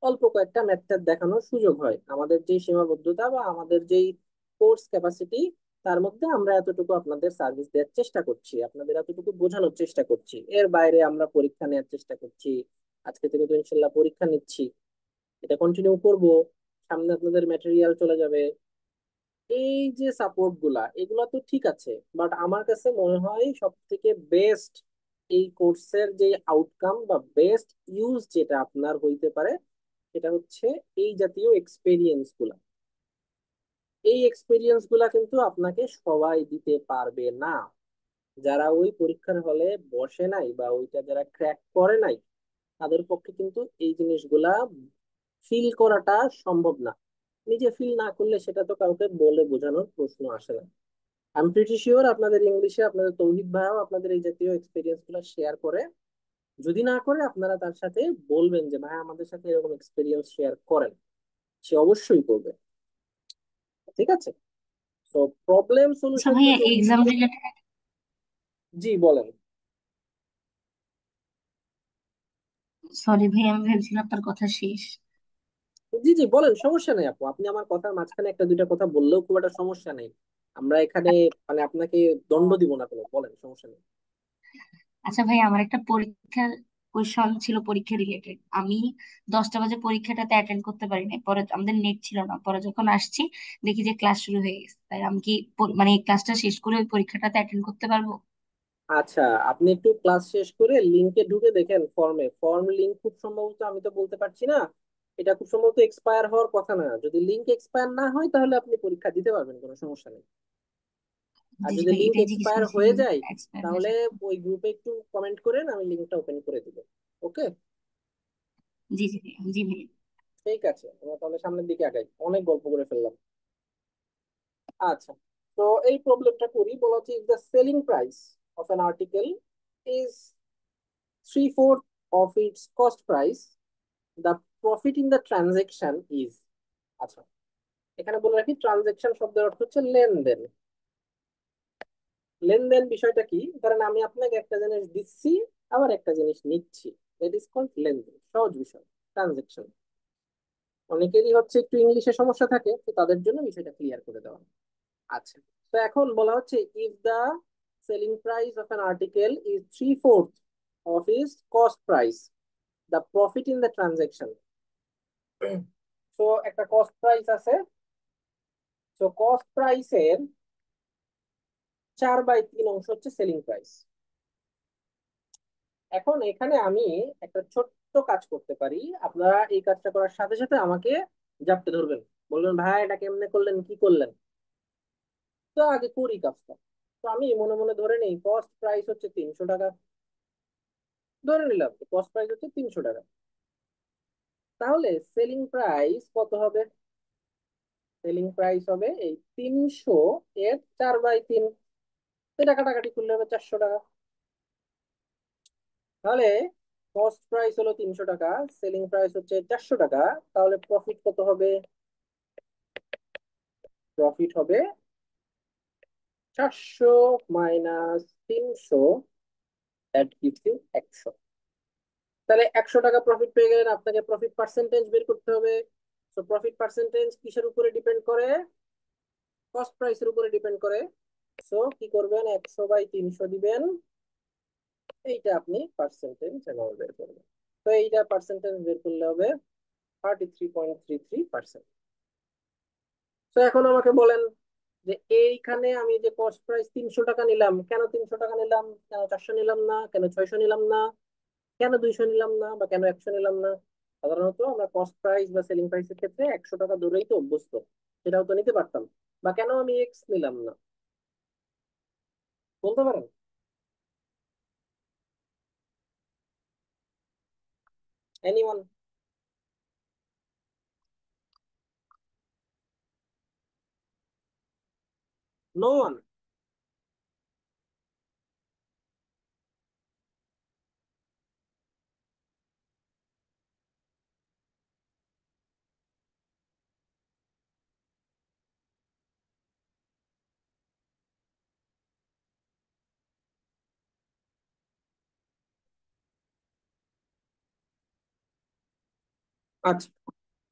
[SPEAKER 1] অল্প কয়েকটা মেথড দেখানোর সুযোগ হয়। আমাদের যে সীমাবদ্ধতা বা আমাদের যেই কোর্স ক্যাপাসিটি তার মধ্যে আমরা এতটুকু আপনাদের সার্ভিস দেওয়ার চেষ্টা করছি, আপনাদের এতটুকু বোঝানোর চেষ্টা করছি। এর বাইরে আমরা পরীক্ষা নেওয়ার চেষ্টা করছি, আজকে থেকে তো ইনশাল্লাহ পরীক্ষা নিচ্ছি, এটা কন্টিনিউ করব। সামনে আপনাদের ম্যাটেরিয়াল চলে যাবে। এই যে সাপোর্ট গুলা এগুলা তো ঠিক আছে, বাট আমার কাছে মনে হয় সব থেকে বেস্ট এই কোর্সের যে আউটকাম বা বেস্ট ইউজ যেটা আপনার হইতে পারে সেটা হচ্ছে এই জাতীয় এক্সপেরিয়েন্স গুলা। এই এক্সপেরিয়েন্স গুলা কিন্তু আপনাকে সবাই দিতে পারবে না। যারা ওই পরীক্ষার হলে বসে নাই বা ওইটা যারা ক্র্যাক করে নাই তাদের পক্ষে কিন্তু এই জিনিসগুলা ফিল করাটা সম্ভব না। নিজে ফিল না করলে সেটা তো কাউকে বলে বোঝানোর প্রশ্ন আসে না। আমি প্রিটি শিওর আপনাদের ইংলিশে আপনাদের তৌহিদ ভাইও আপনাদের এই জাতীয় এক্সপিরিয়েন্স গুলো শেয়ার করে। যদি না করে আপনারা তার সাথে বলবেন যে ভাই আমাদের সাথে এরকম এক্সপিরিয়েন্স শেয়ার করেন, সে অবশ্যই করবে। ঠিক আছে? তো প্রবলেম
[SPEAKER 2] আচ্ছা
[SPEAKER 1] সলিউশন
[SPEAKER 2] ভাইয়া,
[SPEAKER 1] যদি
[SPEAKER 2] এক্সাম রিলেটেড।
[SPEAKER 1] জি বলেন।
[SPEAKER 2] সরি ভাই, আমি ভেবেছিলাম আপনার কথা শেষ।
[SPEAKER 1] জি জি বলেন, সমস্যা নেই আপু, আপনি আমার কথার মাঝখানে একটা দুইটা কথা বললেও খুব একটা সমস্যা নেই। আমরা এখানে মানে আপনাকে দণ্ড দিব না কোনো, বলেন সমস্যা নেই।
[SPEAKER 2] আচ্ছা ভাই, আমার একটা পরীক্ষার কোয়েশন ছিল, পরীক্ষা রিলেটেড। আমি 10টা বাজে পরীক্ষাটাতে অ্যাটেন্ড করতে পারি নাই, পরে আমাদের নেট ছিল না, পরে যখন আসছি দেখি যে ক্লাস শুরু হয়ে গেছে। তাই আমি কি মানে এই ক্লাসটা শেষ করে ওই পরীক্ষাটাতে অ্যাটেন্ড করতে পারবো?
[SPEAKER 1] আচ্ছা, আপনি একটু ক্লাস শেষ করে লিংকে ঢুকে দেখেন, ফর্ম লিংক খুব সম্ভবত, আমি তো বলতে পারছি না, এটা খুব সম্ভবত এক্সপায়ার হওয়ার কথা না। যদি লিংক এক্সপায়ার না হয় তাহলে আপনি পরীক্ষা দিতে পারবেন, কোনো সমস্যা নেই। আর
[SPEAKER 2] জি জি
[SPEAKER 1] যদি
[SPEAKER 2] ভাই,
[SPEAKER 1] লিংক
[SPEAKER 2] এটাই জিজ্ঞেস
[SPEAKER 1] এক্সপায়ার হয়ে
[SPEAKER 2] করছিলাম,
[SPEAKER 1] যায়
[SPEAKER 2] এক্সপায়ার হয়ে
[SPEAKER 1] তাহলে
[SPEAKER 2] যাবে।
[SPEAKER 1] ওই গ্রুপে একটু কমেন্ট করেন, আমি লিংকটা ওপেন করে দিব। ওকে?
[SPEAKER 2] জি জি ভাই, জি ভাই।
[SPEAKER 1] ঠিক আছে, আমরা তাহলে সামনের দিকে আগাই, অনেক গল্প করে ফেললাম। আচ্ছা, তো এই প্রবলেমটা করি। বলা হচ্ছে if the selling price of an article is 3/4 of its cost price, the profit in the transaction is. আচ্ছা, এখানে বলে রাখি ট্রানজেকশন শব্দের অর্থ হচ্ছে লেনদেন। লেনদেন বিষয়টা কি, কারণ আমি আপনাকে একটা জিনিস দিচ্ছি আবার একটা জিনিস নিচ্ছি, দ্যাট ইজ কল্ড লেনদেন, সহজ বিষয় ট্রানজেকশন। অনেকেরই হচ্ছে একটু ইংলিশে সমস্যা থাকে, তো তাদের জন্য বিষয়টা ক্লিয়ার করে দেওয়া। আচ্ছা, তো এখন বলা হচ্ছে if the selling price of an article is 3/4 of is cost price, the profit in the transaction. তো একটা কস্ট প্রাইস আছে, তো কস্ট প্রাইসের 4/3 অংশ হচ্ছে সেলিং প্রাইস। এখন এখানে আমি একটা ছোট্ট কাজ করতে পারি। আপনারা এই কাজটা করার সাথে সাথে আমাকে জাপটে ধরবেন, বলবেন ভাই এটা কেমনে করলেন, কি করলেন। তো আগে করি কাজটা। তো আমি মনে মনে ধরে নেই কস্ট প্রাইস হচ্ছে 300 টাকা, ধরে নিলাম কস্ট প্রাইস হচ্ছে 300 টাকা। তাহলে সেলিং প্রাইস কত হবে? সেলিং প্রাইস হবে এই 300 এর 4/3, এটা কাটাকাটি করলে হবে 400 টাকা। তাহলে কস্ট প্রাইস হলো 300 টাকা, সেলিং প্রাইস হচ্ছে 400 টাকা, তাহলে প্রফিট কত হবে? প্রফিট হবে 400 - 300, দ্যাট গিভস ইউ 100। তাহলে 100 টাকা প্রফিট পেয়ে গেলেন, আপনাকে প্রফিট পার্সেন্টেজ বের করতে হবে। তো প্রফিট পার্সেন্টেজ কিসের উপরে ডিপেন্ড করে? কস্ট প্রাইসের উপরে ডিপেন্ড করে। সো কি করবেন, 100/300 দিবেন, এইটা আপনি পার্সেন্টেজ অ্যামাউন্ট বের করবেন। তো এইটা পার্সেন্টেজ বের করলে হবে 33.33%। তো এখন আমাকে বলেন যে এইখানে আমি যে কস্ট প্রাইস 300 টাকা নিলাম, কেন 300 টাকা নিলাম, কেন 400 নিলাম না, কেন 600 নিলাম না, কেন 200 নিলাম না, বা কেন 100 নিলাম না? সাধারণত আমরা কস্ট প্রাইস বা সেলিং প্রাইসের ক্ষেত্রে 100 টাকা ধরেই তো অভ্যস্ত, সেটাও তো নিতে পারতাম। বা কেন আমি এক্স নিলাম না, বলতে পারেন? এনিওয়ান? No one? আচ্ছা,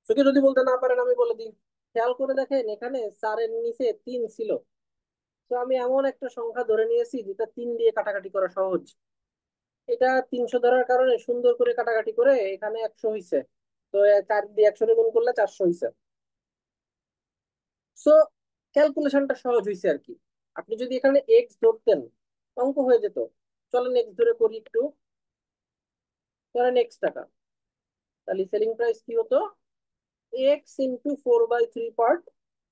[SPEAKER 1] তোকে যদি বলতে না পারেন আমি বলে দিই। খেয়াল করে দেখেন, এখানে চারের নিচে 3 ছিল। তো আমি এমন একটা সংখ্যা ধরে নিয়েছি যেটা 3 দিয়ে কাটাকাটি করা সহজ। এটা 300 ধরার কারণে সুন্দর করে কাটাকাটি করে এখানে 100 হইছে। তো 4 দিয়ে 100 রে গুণ করলে 400 হইছে। সো ক্যালকুলেশনটা সহজ হয়েছে আর কি। আপনি যদি এখানে এক্স ধরতেন, অঙ্ক হয়ে যেত। চলেন এক্স ধরে করি একটু। ধরেন X টাকা, তাহলে সেলিং প্রাইস কি হতো? x × 4/3 part,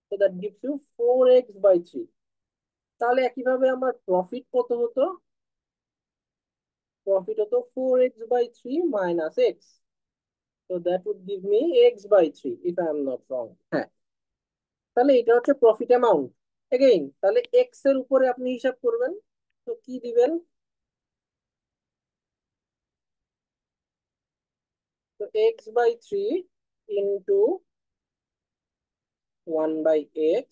[SPEAKER 1] so that gives you 4x/3। তাহলে একইভাবে আমার প্রফিট কত হতো? প্রফিট হতো 4x/3 - x, so that would give me x/3 if I am not wrong। হ্যাঁ, তাহলে এটা হচ্ছে প্রফিট অ্যামাউন্ট। এগেইন তাহলে এক্স এর উপরে আপনি হিসাব করবেন। তো কি দিবেন? তো x/3 ইন্টু 1/x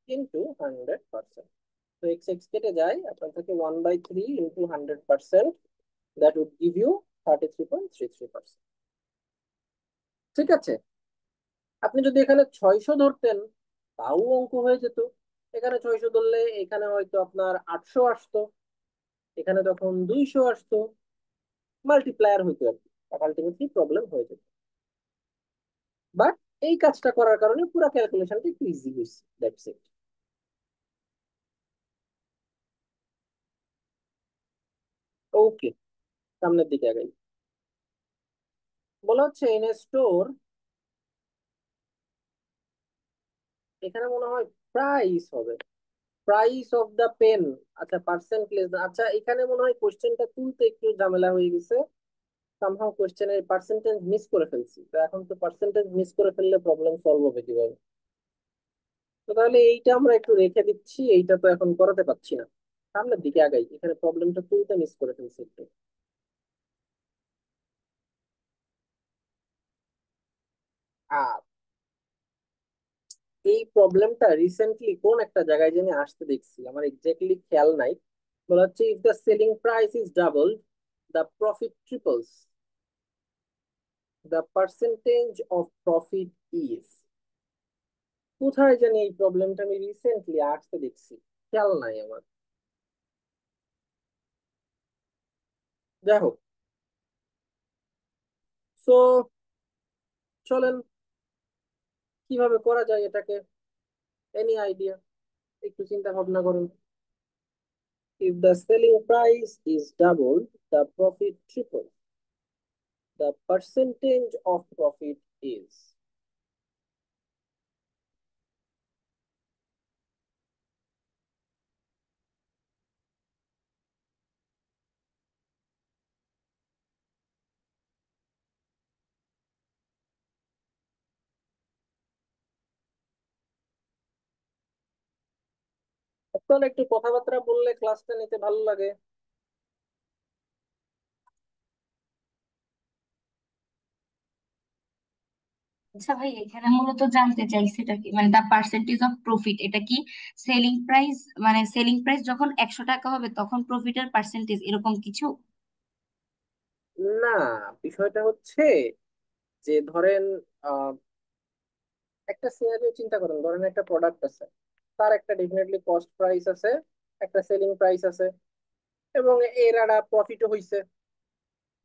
[SPEAKER 1] ইন্টু 100%। তো এক্স এক্স কেটে যায়, আপনার থেকে 1/3 into 100%, that would give you 33.33%। ঠিক আছে? আপনি যদি এখানে 600 ধরতেন, তাও অঙ্ক হয়ে যেত। এখানে 600 ধরলে এখানে হয়তো আপনার 800 আসতো, এখানে তখন 200 আসতো, মাল্টিপ্লায়ার হইতো আর কি। আলটিমেটলি প্রবলেম হয়ে যেত। বাট এই কাজটা করার কারণে পুরো ক্যালকুলেশনটা একটু ইজি হয়েছে, দ্যাটস ইট। ওকে, সামনের দিকে আগাই। বলা হচ্ছে ইন এ স্টোর, এখানে মনে হয় প্রাইস হবে, প্রাইস অফ দ্য পেন। আচ্ছা, পার্সেন্ট লেস, আচ্ছা এখানে মনে হয় কোশ্চেনটা তুলতে একটু ঝামেলা হয়ে গেছে। সামহাও কোশ্চেনের পার্সেন্টেজ মিস করে ফেলছি। তো এখন তো পার্সেন্টেজ মিস করে ফেললে প্রবলেম সলভ হবে কিভাবে? তো তাহলে এইটা আমরা একটু রেখে দিচ্ছি, এইটা তো এখন করাতে পারছি না। সামনের দিকে আগাই, এখানে প্রবলেমটা তুলতে মিস করে ফেলছি একটু। আর এই প্রবলেমটা রিসেন্টলি কোন একটা জায়গায় জেনে আসতে দেখছি, আমার এক্স্যাক্টলি খেয়াল নাই। বলা হচ্ছে if the selling price is double, the profit ট্রিপলস, the percentage of profit is. কোথায় জানি এই প্রবলেমটা আমি রিসেন্টলি আসতে দেখছি, খেয়াল নাই আমার। যাই হোক, সো চলেন কিভাবে করা যায় এটাকে, এনি আইডিয়া? একটু চিন্তা ভাবনা করুন। If the selling price is doubled, the profit tripled. The percentage of profit is। আপনারা একটু কথাবার্তা বললে ক্লাসটা নিতে ভালো লাগে।
[SPEAKER 2] আচ্ছা ভাই, এখানে মূলত জানতে চাইছি এটা কি, মানে দা পার্সেন্টেজ অফ প্রফিট এটা কি সেলিং প্রাইস, মানে সেলিং প্রাইস যখন 100 টাকা হবে তখন প্রফিটের পার্সেন্টেজ এরকম কিছু?
[SPEAKER 1] না, বিষয়টা হচ্ছে যে ধরেন একটা সিনারিও চিন্তা করেন, ধরেন একটা প্রোডাক্ট আছে, তার একটা ডেফিনেটলি কস্ট প্রাইস আছে, একটা সেলিং প্রাইস আছে, এবং এর একটা প্রফিটও হইছে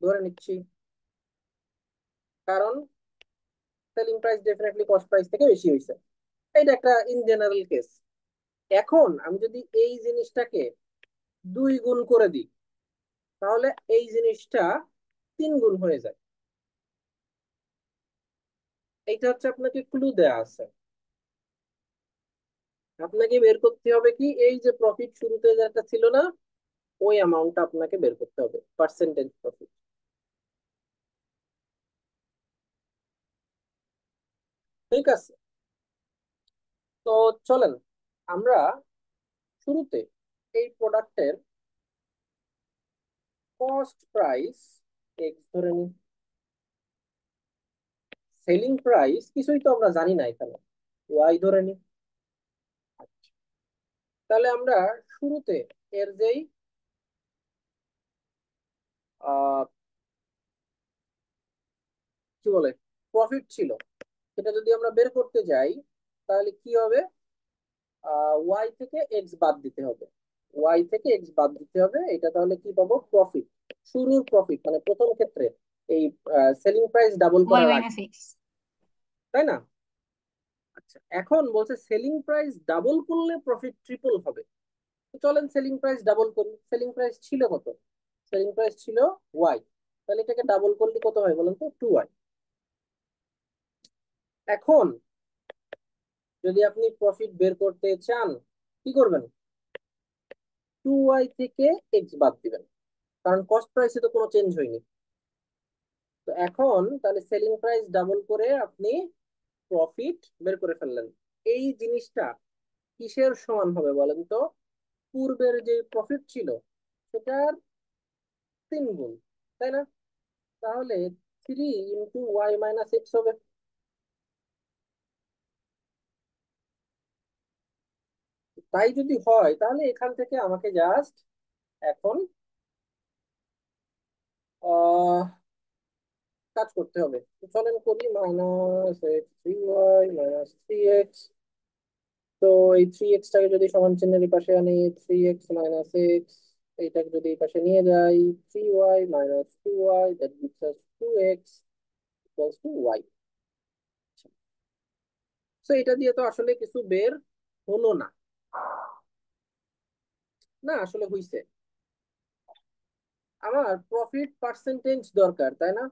[SPEAKER 1] ধরে নিচ্ছি, কারণ selling price definitely cost price থেকে বেশি হইছে। এটা একটা ইন জেনারেল কেস। এখন আমি যদি এই জিনিসটাকে 2 গুণ করে দিই, তাহলে এই জিনিসটা 3 গুণ হয়ে যায়। এইটা হচ্ছে আপনাকে ক্লু দেয়া আছে। আপনাকে বের করতে হবে কি, এই যে প্রফিট শুরুতে যেটা ছিল না, ওই অ্যামাউন্টটা আপনাকে বের করতে হবে, পার্সেন্টেজ প্রফিট। ঠিক আছে, তো চলেন আমরা শুরুতে এই প্রোডাক্টের কস্ট প্রাইস এক্স ধরে নিই, সেলিং প্রাইস কিছুই তো আমরা জানি না এখানে, ওয়াই ধরে নিই। তাহলে আমরা শুরুতে এর যেই আহ কি বলে প্রফিট ছিল, সেটা যদি আমরা বের করতে যাই, তাহলে কি হবে, ওয়াই থেকে এক্স বাদ দিতে হবে। ওয়াই থেকে এক্স বাদ দিতে হবে, এটা তাহলে কি পাবো, প্রফিট, শুরুর প্রফিট, মানে প্রথম ক্ষেত্রে এই সেলিং প্রাইস ডাবল
[SPEAKER 2] ওয়াই
[SPEAKER 1] করার আগে,
[SPEAKER 2] মাইনাস এক্স।
[SPEAKER 1] তাই না? আচ্ছা, এখন বলছে সেলিং প্রাইস ডাবল করলে প্রফিট ট্রিপল হবে। তো চলেন সেলিং প্রাইস ডাবল করি। সেলিং প্রাইস ছিল কত? সেলিং প্রাইস ছিল ওয়াই। তাহলে এটাকে ডাবল করলে কত হয় বলেন তো, 2y। এখন যদি আপনি প্রফিট বের করতে চান, কি করবেন, 2y থেকে এক্স বাদ দিবেন, কারণ কস্ট প্রাইসে তো কোনো চেঞ্জ হয়নি। তো এখন তাহলে সেলিং প্রাইস ডাবল করে আপনি প্রফিট বের করে ফেললেন। এই জিনিসটা কিসের সমান হবে বলেন তো, পূর্বের যে প্রফিট ছিল সেটার 3 গুণ, তাই না? তাহলে 3 × y - x হবে। তাই যদি হয়, তাহলে এখান থেকে আমাকে জাস্ট এখন আহ কাজ করতে হবে। তো চলেন করি, -x3y - 3x। তো এই 3x টাকে যদি সমান চিহ্নের এই পাশে আনি, 3x - x, এইটাকে যদি এই পাশে নিয়ে যাই, 3y - 2y, that gives us 2x equals to Y. তো এটা দিয়ে তো আসলে কিছু বের হলো না। না, আসলে হইছে। আমার প্রফিট পার্সেন্টেজ দরকার, তাই না?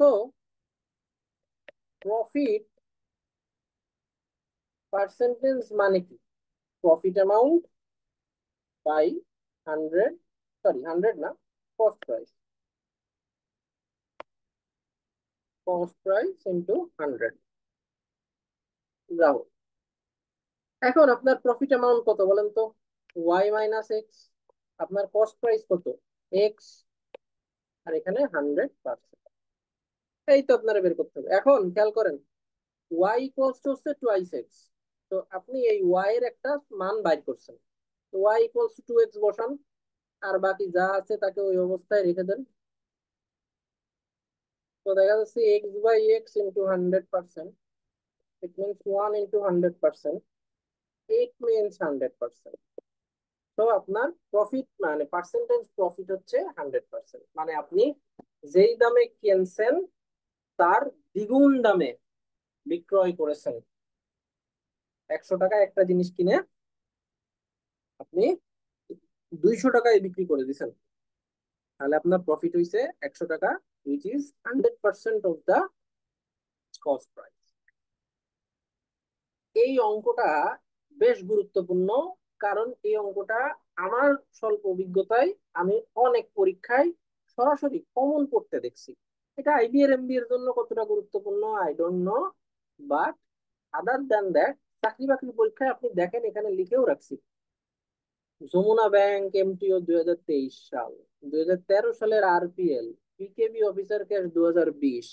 [SPEAKER 1] সো প্রফিট পার্সেন্টেজ মানে কি, প্রফিট অ্যামাউন্ট বাই 100, সরি 100 না, cost price, cost price into 100 গ্রাহক। এখন আপনার প্রফিট অ্যামাউন্ট কত বলেন তো, y - x। আপনার কস্ট প্রাইস কত, এক্স, আর এখানে 100%। এই তো আপনারা বের করতে হবে। এখন খেয়াল করেন, ওয়াই ইকুয়ালস টু হচ্ছে টোয়াইস এক্স। তো আপনি এই ওয়াই এর একটা মান বাইর করছেন, তো ওয়াই ইকুয়ালস টু 2x বসান, আর বাকি যা আছে তাকে ওই অবস্থায় রেখে দেন। তো দেখা যাচ্ছে x/x × 100%, it means 1 × 100%, it means 100%। তো আপনার প্রফিট মানে পার্সেন্টেজ প্রফিট হচ্ছে 100%, মানে আপনি যেই দামে কিনছেন তার দ্বিগুণ দামে বিক্রয় করেছেন। 100 টাকায় একটা জিনিস কিনে আপনি 200 টাকায় বিক্রি করে দিচ্ছেন, তাহলে আপনার প্রফিট হয়েছে 100 টাকা, which is 100% of the cost price. এই অঙ্কটা বেশ গুরুত্বপূর্ণ, কারণ এই অঙ্কটা আমার স্বল্প অভিজ্ঞতায় আমি অনেক পরীক্ষায় সরাসরি কমন পড়তে দেখছি। এটা আইবি এর এমবি এর জন্য কতটা গুরুত্বপূর্ণ I don't know, but other than that চাকরি বাকরি পরীক্ষায় আপনি দেখেন, এখানে লিখেও রাখছি, যমুনা ব্যাংক এমটিও 2023 সাল, 2013 সালের আরপিএল, পিকেবি অফিসার ক্যাশ 2020।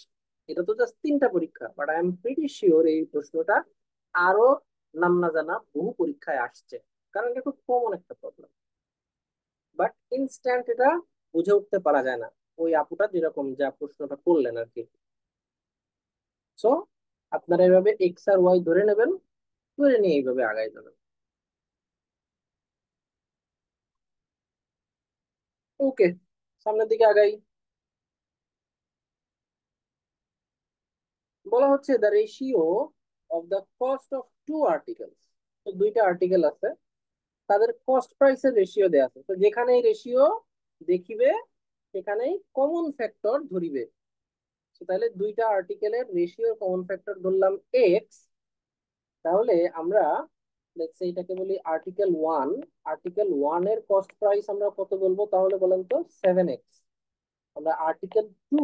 [SPEAKER 1] এটা তো জাস্ট 3টা পরীক্ষা, but I am pretty sure এই প্রশ্নটা আরো নাম না জানা বহু পরীক্ষায় আসছে, কারণ এটা খুব কমন একটা প্রবলেম। বাট ইনস্ট্যান্ট এটা বুঝে উঠতে পারা যায় না। ওই আপুটা যেরকম যা প্রশ্নটা করলেন আর কি। সো আপনারা এভাবে এক্স আর ওয়াই ধরে নেবেন, ধরে নিয়ে এইভাবে আগাই যাবেন। ওকে, সামনের দিকে আগাই। বলা হচ্ছে the ratio of the cost of two articles. তো দুইটা আর্টিকেল আছে, তাদের কস্ট প্রাইসের রেশিও দেয়া আছে। তো যেখানেই রেশিও দেখিবে সেখানেই কমন ফ্যাক্টর ধরিবে। তো তাহলে দুইটা আর্টিকেলের রেশিওর কমন ফ্যাক্টর ধরলাম এক্স। তাহলে আমরা লেটস সে এটাকে বলি আর্টিকেল ওয়ান। আর্টিকেল ওয়ান এর কস্ট প্রাইস আমরা কত বলবো তাহলে বলেন তো? 7x। আমরা আর্টিকেল টু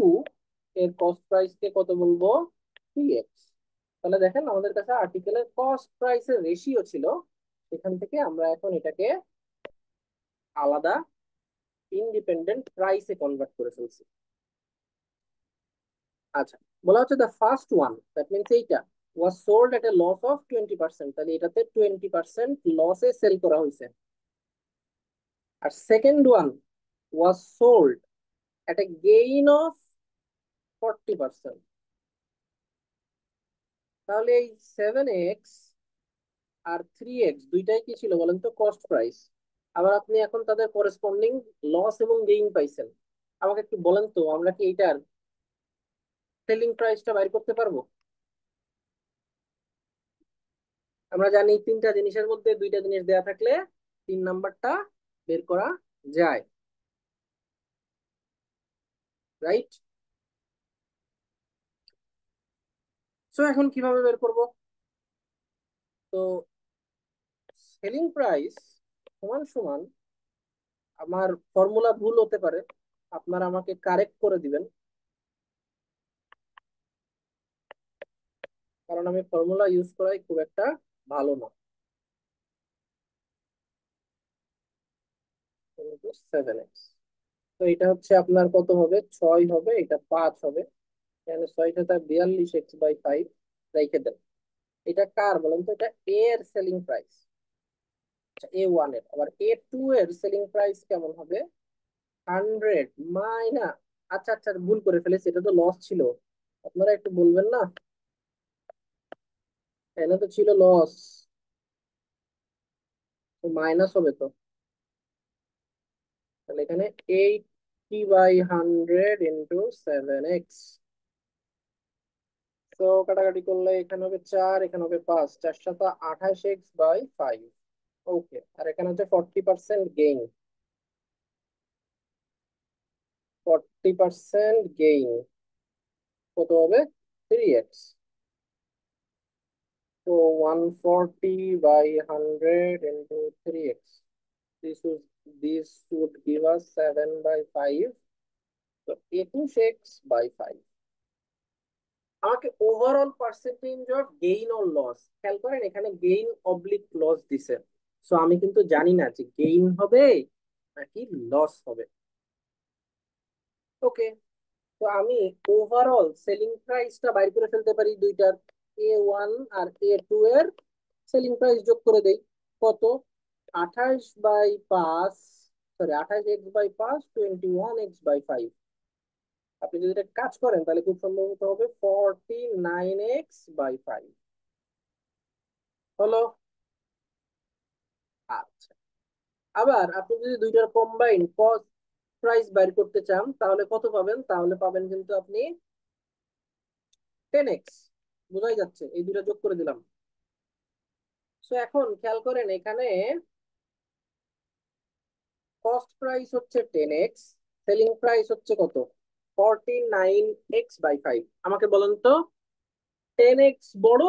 [SPEAKER 1] এর কস্ট প্রাইস কে কত বলবো? 3x। তাহলে দেখেন আমাদের কাছে আর্টিকেলের কস্ট প্রাইসের রেশিও ছিল, সেখান থেকে আমরা এখন এটাকে আলাদা ইন্ডিপেন্ডেন্ট প্রাইসে কনভার্ট করে ফেলছি। আচ্ছা, বলা হচ্ছে the first one, that means এইটা, was sold at a loss of 20%। তাহলে এটাতে 20% লসে সেল করা হয়েছে। আর second one was sold at a gain of 40%। তাহলে এই 7x আর 3x দুইটাই কি ছিল বলেন তো? Cost price. আবার আপনি এখন তাদের করেসপন্ডিং লস এবং গেইন পাইছেন। আমাকে একটু বলেন তো, আমরা কি এইটার সেলিং প্রাইসটা বাইর করতে পারবো? আমরা জানি তিনটা জিনিসের মধ্যে দুইটা জিনিস দেয়া থাকলে তিন নাম্বারটা বের করা যায়, রাইট? সো এখন কিভাবে বের করব? তো সেলিং প্রাইস সমান সমান, আমার ফর্মুলা ভুল হতে পারে, আপনারা আমাকে কারেক্ট করে দিবেন, কারণ আমি ফর্মুলা ইউজ করাই খুব একটা ভালো না। 7x, তো এটা হচ্ছে আপনার কত হবে? 6 হবে, এটা 5 হবে। এখানে 6টা তার 42x/5 রেখে দেন। এটা কার বলেন তো? এটা এ এর সেলিং প্রাইস। আচ্ছা, A1 এর। আবার A2 এর সেলিং প্রাইস কেমন হবে? 100 মাইনা, আচ্ছা আচ্ছা ভুল করে ফেলেছি, এটা তো লস ছিল। আপনারা একটু বলবেন না? এখানে তো ছিল লস, তো মাইনাস হবে তো। তাহলে এখানে 80/100 ইন্টু 7x। তো কাটাকাটি করলে এখানে হবে 4, এখানে হবে 5, 4×7 28x/5। ওকে, আর এখানে হচ্ছে 40% গেইন। 40% গেইন কত হবে? 3x। তো 140/100 into 3x, this would this would give us 7/5, so 21x/5। আমাকে overall percentage of gain or loss, খেয়াল করেন এখানে গেইন অবলিক লস দিছে। সো আমি কিন্তু জানি না যে গেইন হবে নাকি লস হবে। ওকে, তো আমি ওভারঅল সেলিং প্রাইসটা বাইর করে ফেলতে পারি দুইটার। A1 আর A2 এর সেলিং প্রাইস যোগ করে দেই। কত? 28/5, সরি 28x/5, 21x/5। আপনি যদি এটা কাজ করেন তাহলে খুব সম্ভবত হবে 49x/5। হলো? আচ্ছা, আবার আপনি যদি দুইটার কম্বাইন কস্ট প্রাইস বাইর করতে চান তাহলে কত পাবেন? তাহলে পাবেন কিন্তু আপনি 10x। বোঝাই যাচ্ছে, এই দুইটা যোগ করে দিলাম। সো এখন খেয়াল করেন এখানে কস্ট প্রাইস হচ্ছে 10x, সেলিং প্রাইস হচ্ছে কত? 49x/5। আমাকে বলেন তো, 10x বড়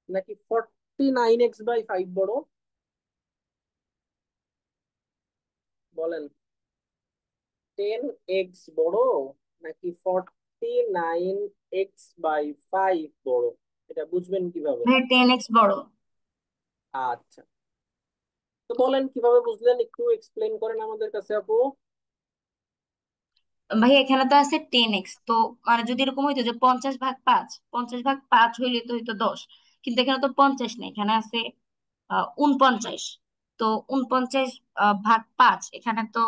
[SPEAKER 1] নাকি 49x/5 বড়? বলেন, 10x বড় নাকি 49x/5 বড়? এটা বুঝবেন কিভাবে?
[SPEAKER 2] ভাই 10x বড়।
[SPEAKER 1] আচ্ছা, তো বলেন কিভাবে বুঝলেন, একটু এক্সপ্লেন করেন আমাদের কাছে আপু।
[SPEAKER 2] ভাই এখানে তো আছে 10x, তো মানে যদি এরকম হইতো যে 50/5, 50/5 হইলে তো হইতো 10, কিন্তু এখানে তো 50 নেই, এখানে আছে 49। তো 49 ভাগ 5, এখানে তো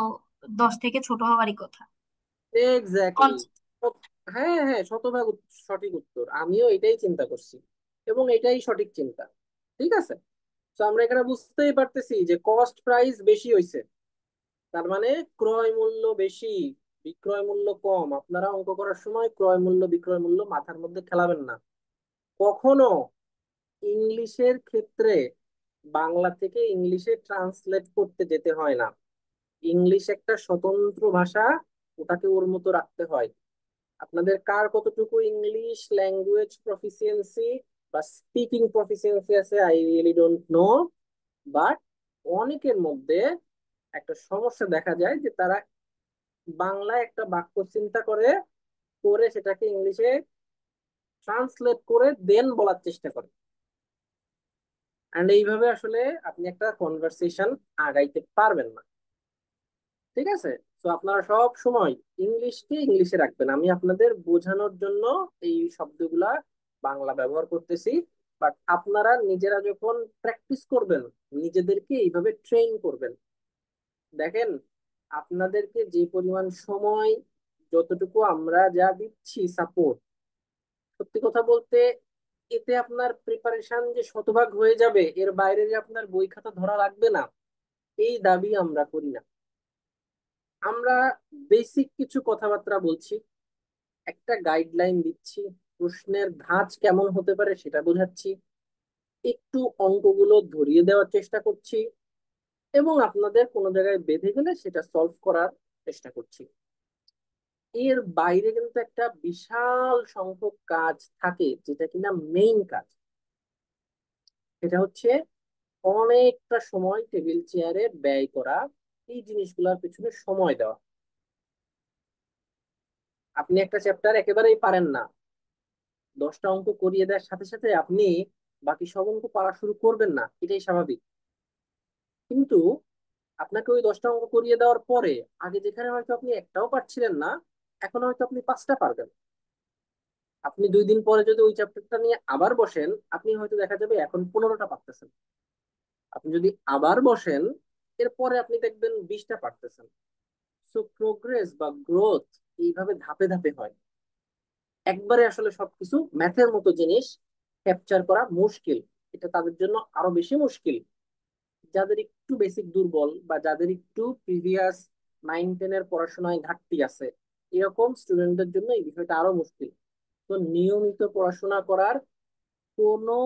[SPEAKER 2] 10 থেকে ছোট হওয়ারই কথা।
[SPEAKER 1] এক্স্যাক্টলি। হ্যাঁ হ্যাঁ, শতভাগ সঠিক উত্তর, আমিও এটাই চিন্তা করছি এবং এটাই সঠিক চিন্তা। ঠিক আছে, তো আমরা এখানে বুঝতেই পারতেছি যে কস্ট প্রাইস বেশি হইছে, তার মানে ক্রয় মূল্য বেশি, বিক্রয় মূল্য কম। আপনারা অঙ্ক করার সময় ক্রয় মূল্য বিক্রয় মূল্য মাথার মধ্যে খেলাবেন না কখনো। ইংলিশের ক্ষেত্রে বাংলা থেকে ইংলিশে ট্রান্সলেট করতে যেতে হয় না। ইংলিশ একটা স্বতন্ত্র ভাষা, ওটাকে ওর মতো রাখতে হয়। আপনাদের কার কতটুকু ইংলিশ ল্যাঙ্গুয়েজ প্রফিসিয়েন্সি বা স্পিকিং প্রফিসিয়েন্সি আছে I really don't know, but অনেকের মধ্যে একটা সমস্যা দেখা যায় যে তারা বাংলায় একটা বাক্য চিন্তা করে করে সেটাকে ইংলিশে ট্রান্সলেট করে দেন বলার চেষ্টা করে। অ্যান্ড এইভাবে আসলে আপনি একটা কনভারসেশন আগাইতে পারবেন না। ঠিক আছে, তো আপনারা সব সময় ইংলিশকে ইংলিশে রাখবেন। আমি আপনাদের বোঝানোর জন্য এই শব্দগুলা বাংলা ব্যবহার করতেছি, বাট আপনারা নিজেরা যখন প্র্যাকটিস করবেন নিজেদেরকে এইভাবে ট্রেন করবেন। দেখেন, আপনাদেরকে যে পরিমাণ সময়, যতটুকু আমরা যা দিচ্ছি সাপোর্ট, সত্যি কথা বলতে এতে আপনার প্রিপারেশন যে শতভাগ হয়ে যাবে, এর বাইরে যে আপনার বই খাতা ধরা লাগবে না, এই দাবি আমরা করি না। আমরা বেসিক কিছু কথাবার্তা বলছি, একটা গাইডলাইন দিচ্ছি, প্রশ্নের ধাঁচ কেমন হতে পারে সেটা বোঝাচ্ছি, একটু অঙ্কগুলো ধরিয়ে দেওয়ার চেষ্টা করছি, এবং আপনাদের কোনো জায়গায় বেঁধে গেলে সেটা সলভ করার চেষ্টা করছি। এর বাইরে কিন্তু একটা বিশাল সংখ্যক কাজ থাকে যেটা কিনা মেইন কাজ। এটা হচ্ছে অনেকটা সময় টেবিল চেয়ারে ব্যয় করা, এই জিনিসগুলোর পিছনে সময় দেওয়া। আপনি একটা চ্যাপ্টার একেবারেই পারেন না, 10টা অঙ্ক করিয়ে দেওয়ার সাথে সাথে আপনি বাকি সব অঙ্ক পারা শুরু করবেন না, এটাই স্বাভাবিক। কিন্তু আপনাকে ওই 10টা অঙ্ক করিয়ে দেওয়ার পরে আগে যেখানে হয়তো আপনি একটাও পারছিলেন না, এখন হয়তো আপনি 5টা পারবেন। আপনি 2 দিন পরে যদি ওই চ্যাপ্টারটা নিয়ে আবার বসেন, আপনি হয়তো দেখা যাবে এখন 15টা পারতেছেন। আপনি যদি আবার বসেন, এরপরে আপনি দেখবেন 20টা পারতেছেন। সো প্রোগ্রেস বা গ্রোথ এইভাবে ধাপে ধাপে হয়। একবারে আসলে সবকিছু ম্যাথের মতো জিনিস ক্যাপচার করা মুশকিল। এটা তাদের জন্য আরো বেশি মুশকিল যাদের একটু বেসিক দুর্বল বা যাদের একটু প্রিভিয়াস 9-10 এর পড়াশোনায় ঘাটতি আছে। এরকম স্টুডেন্টদের জন্য এই বিষয়টা আরো মুশকিল। তো নিয়মিত পড়াশোনা করার কোনো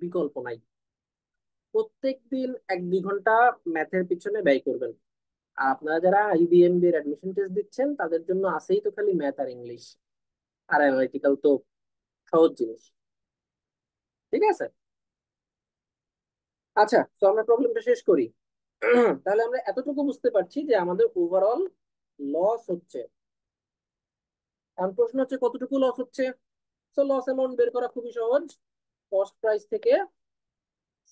[SPEAKER 1] বিকল্প নাই। প্রত্যেক দিন 1-2 ঘন্টা ম্যাথের পিছনে ব্যয় করবেন। আর আপনারা যারা আইবিএম এর অ্যাডমিশন টেস্ট দিচ্ছেন তাদের জন্য আছেই তো খালি ম্যাথ আর ইংলিশ, আর অ্যানালিটিক্যাল তো সহজ জিনিস। ঠিক আছে, আচ্ছা, তো আমরা প্রবলেমটা শেষ করি। তাহলে আমরা এতটুকু বুঝতে পারছি যে আমাদের ওভারঅল লস হচ্ছে। এখন প্রশ্ন হচ্ছে কতটুকু লস হচ্ছে। তো লস অ্যামাউন্ট বের করা খুবই সহজ। কস্ট প্রাইস থেকে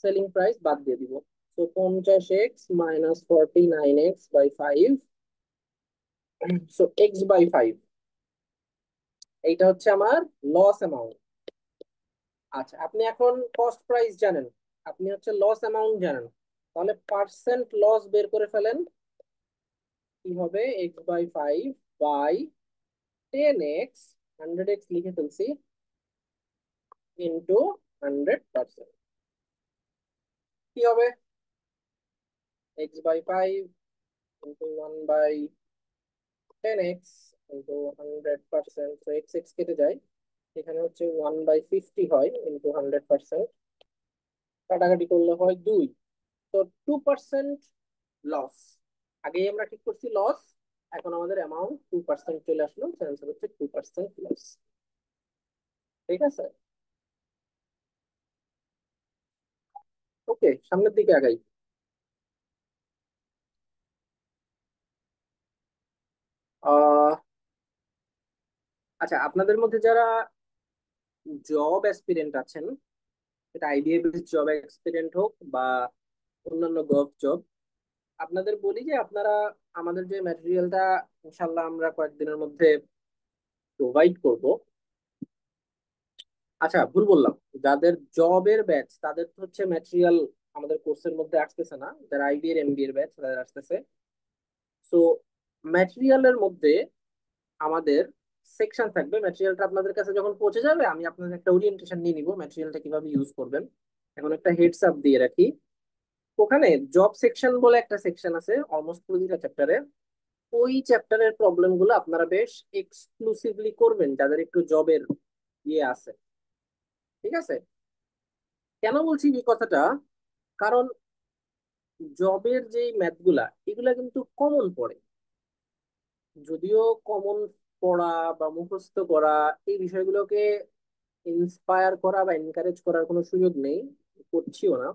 [SPEAKER 1] সেলিং প্রাইস বাদ দিয়ে দিব। তো 50x minus 49x/5, so x/5, এইটা হচ্ছে আমার লস অ্যামাউন্ট। আচ্ছা, আপনি এখন কস্ট প্রাইস জানেন, আপনি হচ্ছে লস অ্যামাউন্ট জানেন, তাহলে পার্সেন্ট লস বের করে ফেলেন। কি হবে? x/5 বাই 10x, 100x লিখে ফেলছি, ইন্টু 100%। কি হবে? x/5 ইন্টু 1/10x ইন্টু 100%, তো এক্স এক্স কেটে যায়, এখানে হচ্ছে 1/50 হয় ইন্টু 100%, কাটাকাটি করলে হয় 2। তো 2% লস। আগেই আমরা ঠিক করছি লস, এখন আমাদের অ্যামাউন্ট 2% চলে আসলো, অ্যান্সার হচ্ছে 2% লস। ঠিক আছে, ওকে, সামনের দিকে আগাই। আহ আচ্ছা, আপনাদের মধ্যে যারা জব অ্যাসপিরেন্ট আছেন, এটা আইডিয়া বেসড জব এক্সপিরিয়েন্ট হোক বা অন্যান্য গভ জব, আপনাদের বলি যে আপনারা আমাদের যে ম্যাটেরিয়ালটা ইনশাল্লাহ আমরা কয়েকদিনের মধ্যে প্রোভাইড করব। আচ্ছা, ভুল বললাম, যাদের জবের ব্যাচ তাদের তো হচ্ছে ম্যাটেরিয়াল আমাদের কোর্সের মধ্যে আসতেছে না, যারা আইডি এর এমবি এর ব্যাচ তাদের আসতেছে। সো ম্যাটেরিয়ালের মধ্যে আমাদের সেকশন থাকবে। ম্যাটেরিয়ালটা আপনাদের কাছে যখন পৌঁছে যাবে আমি আপনাদের একটা ওরিয়েন্টেশন নিয়ে নিব ম্যাটেরিয়ালটা কিভাবে ইউজ করবেন। এখন একটা হেডস আপ দিয়ে রাখি, ওখানে জব সেকশন বলে একটা সেকশন আছে অলমোস্ট প্রতিটা চ্যাপ্টারে। ওই চ্যাপ্টারের প্রবলেম গুলো আপনারা বেশ এক্সক্লুসিভলি করবেন যাদের একটু জবের ইয়ে আছে। ঠিক আছে? কেন বলছি এই কথাটা? কারণ জবের যে ম্যাথ গুলা এগুলা কিন্তু কমন পড়ে, যদিও কমন পড়া বা মুখস্থ করা এই বিষয়গুলোকে ইন্সপায়ার করা বা এনকারেজ করার কোনো সুযোগ নেই, করছিও না।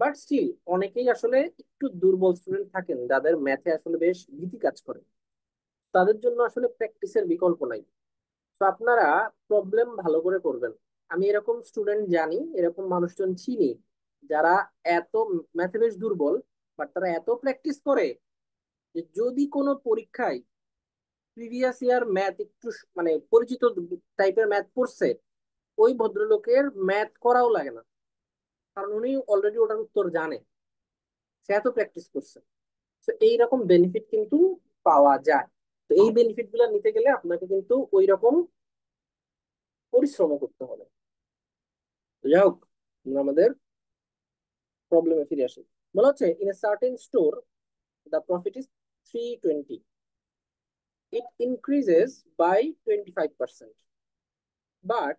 [SPEAKER 1] বাট স্টিল অনেকেই আসলে একটু দুর্বল স্টুডেন্ট থাকেন যাদের ম্যাথে আসলে বেশ ভীতি কাজ করে, তাদের জন্য আসলে প্র্যাকটিসের বিকল্প নাই। তো আপনারা প্রবলেম ভালো করে করবেন। আমি এরকম স্টুডেন্ট জানি, এরকম মানুষজন চিনি যারা এত ম্যাথে বেশ দুর্বল, বাট তারা এত প্র্যাকটিস করে যে যদি কোনো পরীক্ষায় প্রিভিয়াস ইয়ার ম্যাথ একটু মানে পরিচিত টাইপের ম্যাথ পড়ছে, ওই ভদ্রলোকের ম্যাথ করাও লাগে না, কারণ উনি অলরেডি ওটার উত্তর জানে, সে এত প্র্যাকটিস করছে। তো এইরকম বেনিফিট কিন্তু পাওয়া যায়। তো এই বেনিফিট গুলো নিতে গেলে আপনাকে কিন্তু ওই রকম পরিশ্রম করতে হবে। তো যাই হোক, আমরা আমাদের প্রবলেমে ফিরে আসি। বলা হচ্ছে in a certain store the profit is 320, it increases by 25%, but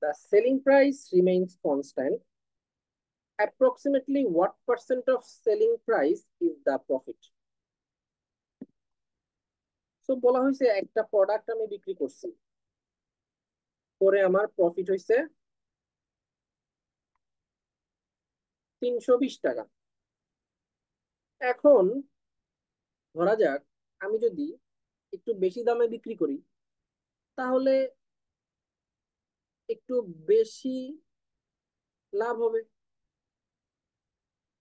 [SPEAKER 1] the selling price remains constant. Approximately what percent of selling price is the profit? So বলা হয়েছে একটা প্রোডাক্ট আমি বিক্রি করছি, পরে আমার প্রফিট হয়েছে 320 টাকা। এখন ধরা যাক আমি যদি একটু বেশি দামে বিক্রি করি, তাহলে একটু বেশি লাভ হবে।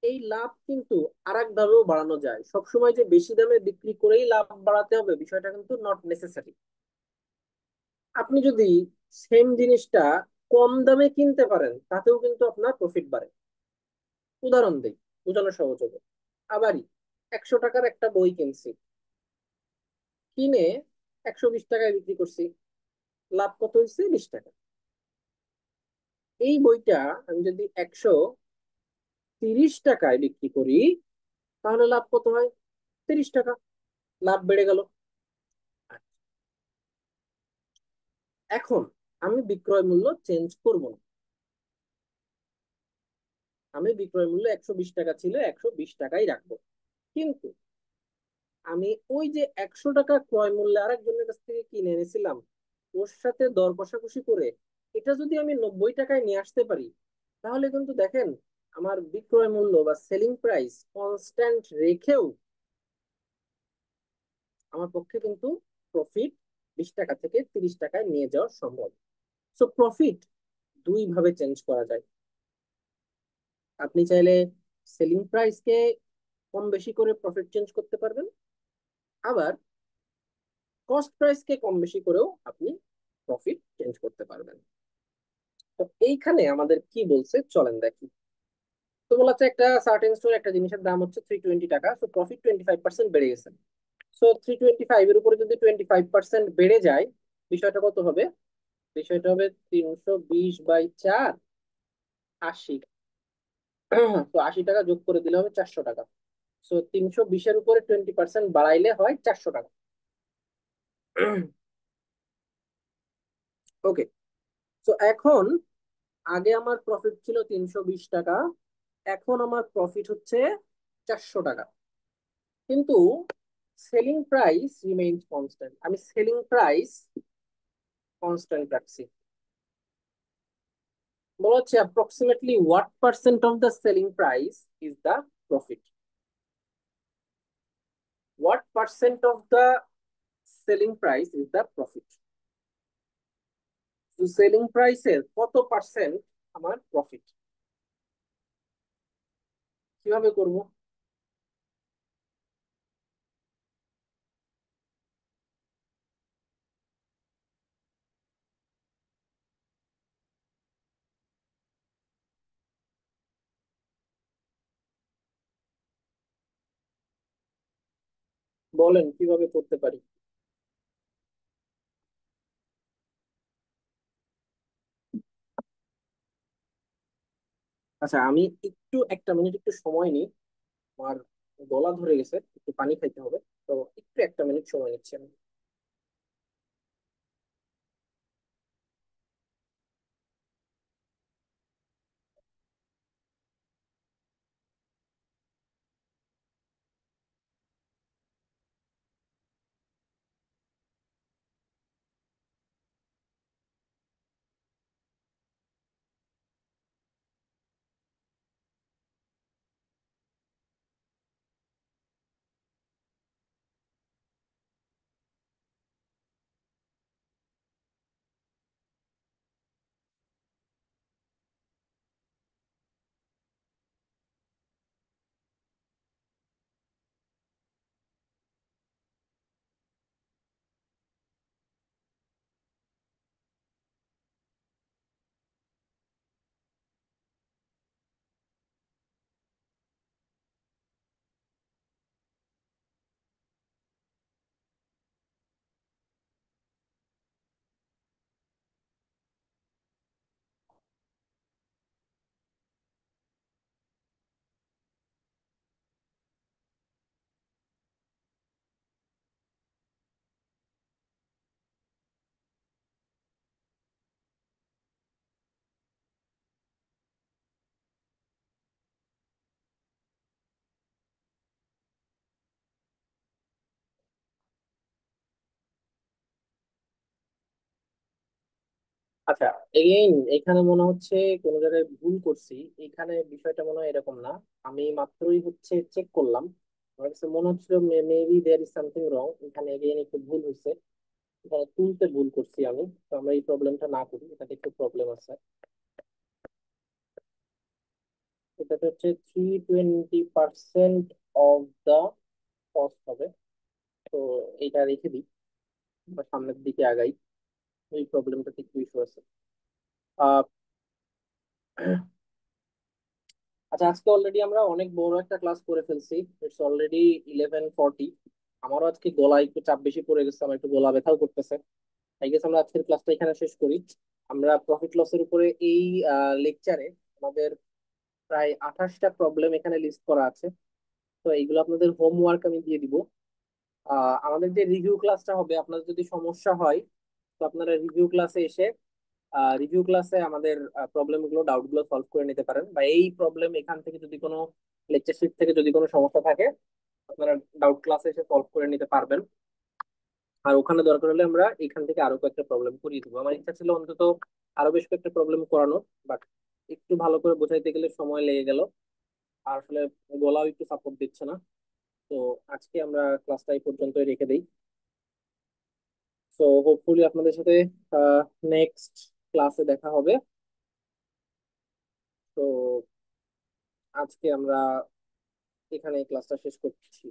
[SPEAKER 1] এই লাভ কিন্তু আরেক ভাবেও বাড়ানো যায়, সবসময় যে বেশি দামে বিক্রি করেই লাভ বাড়াতে হবে বিষয়টা কিন্তু নট নেসেসারি। আপনি যদি সেম জিনিসটা কম দামে কিনতে পারেন তাতেও কিন্তু আপনার প্রফিট বাড়ে। উদাহরণ দিই বোঝানোর সহজ হবে। আবারই 100 টাকার একটা বই কিনছি, কিনে 120 টাকায় বিক্রি করছি, লাভ কত হয়েছে? 20 টাকা। এই বইটা আমি যদি 130 টাকায় বিক্রি করি, তাহলে লাভ কত হয়? 30 টাকা। লাভ বেড়ে গেল। এখন আমি বিক্রয় মূল্য চেঞ্জ করব না, আমি বিক্রয় মূল্য 120 টাকা ছিল 120 টাকাই রাখবো। কিন্তু আমি ওই যে 100 টাকা ক্রয় মূল্যে আরেকজনের কাছ থেকে কিনে এনেছিলাম, ওর সাথে দর কষাকষি করে এটা যদি আমি 90 টাকায় নিয়ে আসতে পারি, তাহলে কিন্তু দেখেন আমার বিক্রয় মূল্য বা সেলিং প্রাইস কনস্ট্যান্ট রেখেও আমার পক্ষে কিন্তু প্রফিট 20 টাকা থেকে 30 টাকায় নিয়ে যাওয়া সম্ভব। সো প্রফিট দুই ভাবে চেঞ্জ করা যায়। আপনি চাইলে সেলিং প্রাইসকে কম বেশি করে প্রফিট চেঞ্জ করতে পারবেন, আবার কস্ট প্রাইসকে কম বেশি করেও আপনি প্রফিট চেঞ্জ করতে পারবেন। তো এইখানে আমাদের কি বলছে চলেন দেখি। তো বলা হচ্ছে একটা সার্টেন স্টোর একটা জিনিসের দাম হচ্ছে 320 টাকা, তো প্রফিট 25% বেড়ে গেছে। সো 325 এর উপরে যদি 25% বেড়ে যায়, বিষয়টা কত হবে? বিষয়টা হবে 320/4, 80। তো 80 টাকা যোগ করে দিলে হবে 400 টাকা। সো 320-এর উপরে 20% বাড়াইলে হয় 400 টাকা। ওকে। তো এখন আগে আমার প্রফিট ছিল 320 টাকা, এখন আমার প্রফিট হচ্ছে 400 টাকা। কিন্তু সেলিং প্রাইস রিমেইনস কনস্ট্যান্ট, আমি সেলিং প্রাইস কনস্ট্যান্ট রাখছি। বলা হচ্ছে approximately what percent of the selling price is the profit? What percent of the selling price is the profit? তো সেলিং প্রাইসের কত পার্সেন্ট আমার প্রফিট? কিভাবে করব? বলেন কিভাবে করতে পারি। আচ্ছা, আমি একটু একটা মিনিট একটু সময় নিই। আমার গলা ধরে গেছে, একটু পানি খাইতে হবে। তো একটু একটা মিনিট সময় নিচ্ছি আমি। আচ্ছা, এগেইন এখানে মনে হচ্ছে কোনো জায়গায় ভুল করছি। এখানে বিষয়টা মনে হয় এরকম না। আমি মাত্রই হচ্ছে চেক করলাম, আমার কাছে মনে হচ্ছিল maybe there is something wrong. এখানে এগেইন একটু ভুল হয়েছে, এখানে তুলতে ভুল করছি আমি। তো আমরা এই প্রবলেমটা না করি, এটাতে একটু প্রবলেম আছে। এটাতে হচ্ছে 320% অফ দা কস্ট হবে। তো এইটা রেখে দিই, আমরা সামনের দিকে আগাই। এই প্রবলেমটাতে একটু ইস্যু আছে। আহ আচ্ছা, আজকে অলরেডি আমরা অনেক বড় একটা ক্লাস করে ফেলছি। It's already 11:40। আমারও আজকে গলা একটু চাপ বেশি পড়ে গেছে, আমার একটু গলা ব্যথাও করতেছে। আই গেস আমরা আজকের ক্লাসটা এখানে শেষ করি। আমরা প্রফিট লসের উপরে এই লেকচারে আমাদের প্রায় 28টা প্রবলেম এখানে লিস্ট করা আছে। তো এইগুলো আপনাদের হোমওয়ার্ক আমি দিয়ে দিব। আমাদের যে রিভিউ ক্লাসটা হবে, আপনাদের যদি সমস্যা হয় তো আপনারা রিভিউ ক্লাসে এসে রিভিউ ক্লাসে আমাদের প্রবলেম গুলো, ডাউট গুলো সলভ করে নিতে পারেন। বা এই প্রবলেম এখান থেকে যদি কোনো লেকচার শিট থেকে যদি কোনো সমস্যা থাকে, আপনারা ডাউট ক্লাসে এসে সলভ করে নিতে পারবেন। আর ওখানে দরকার হলে আমরা এখান থেকে আরো কয়েকটা প্রবলেম করিয়ে দেবো। আমার ইচ্ছা ছিল অন্তত আরো বেশ কয়েকটা প্রবলেম করানো, বাট একটু ভালো করে বোঝাইতে গেলে সময় লেগে গেল। আর আসলে গলাও একটু সাপোর্ট দিচ্ছে না। তো আজকে আমরা ক্লাসটা এই পর্যন্তই রেখে দিই। সো হোপফুলি আপনাদের সাথে নেক্সট ক্লাসে দেখা হবে। তো আজকে আমরা এখানে ক্লাসটা শেষ করছি।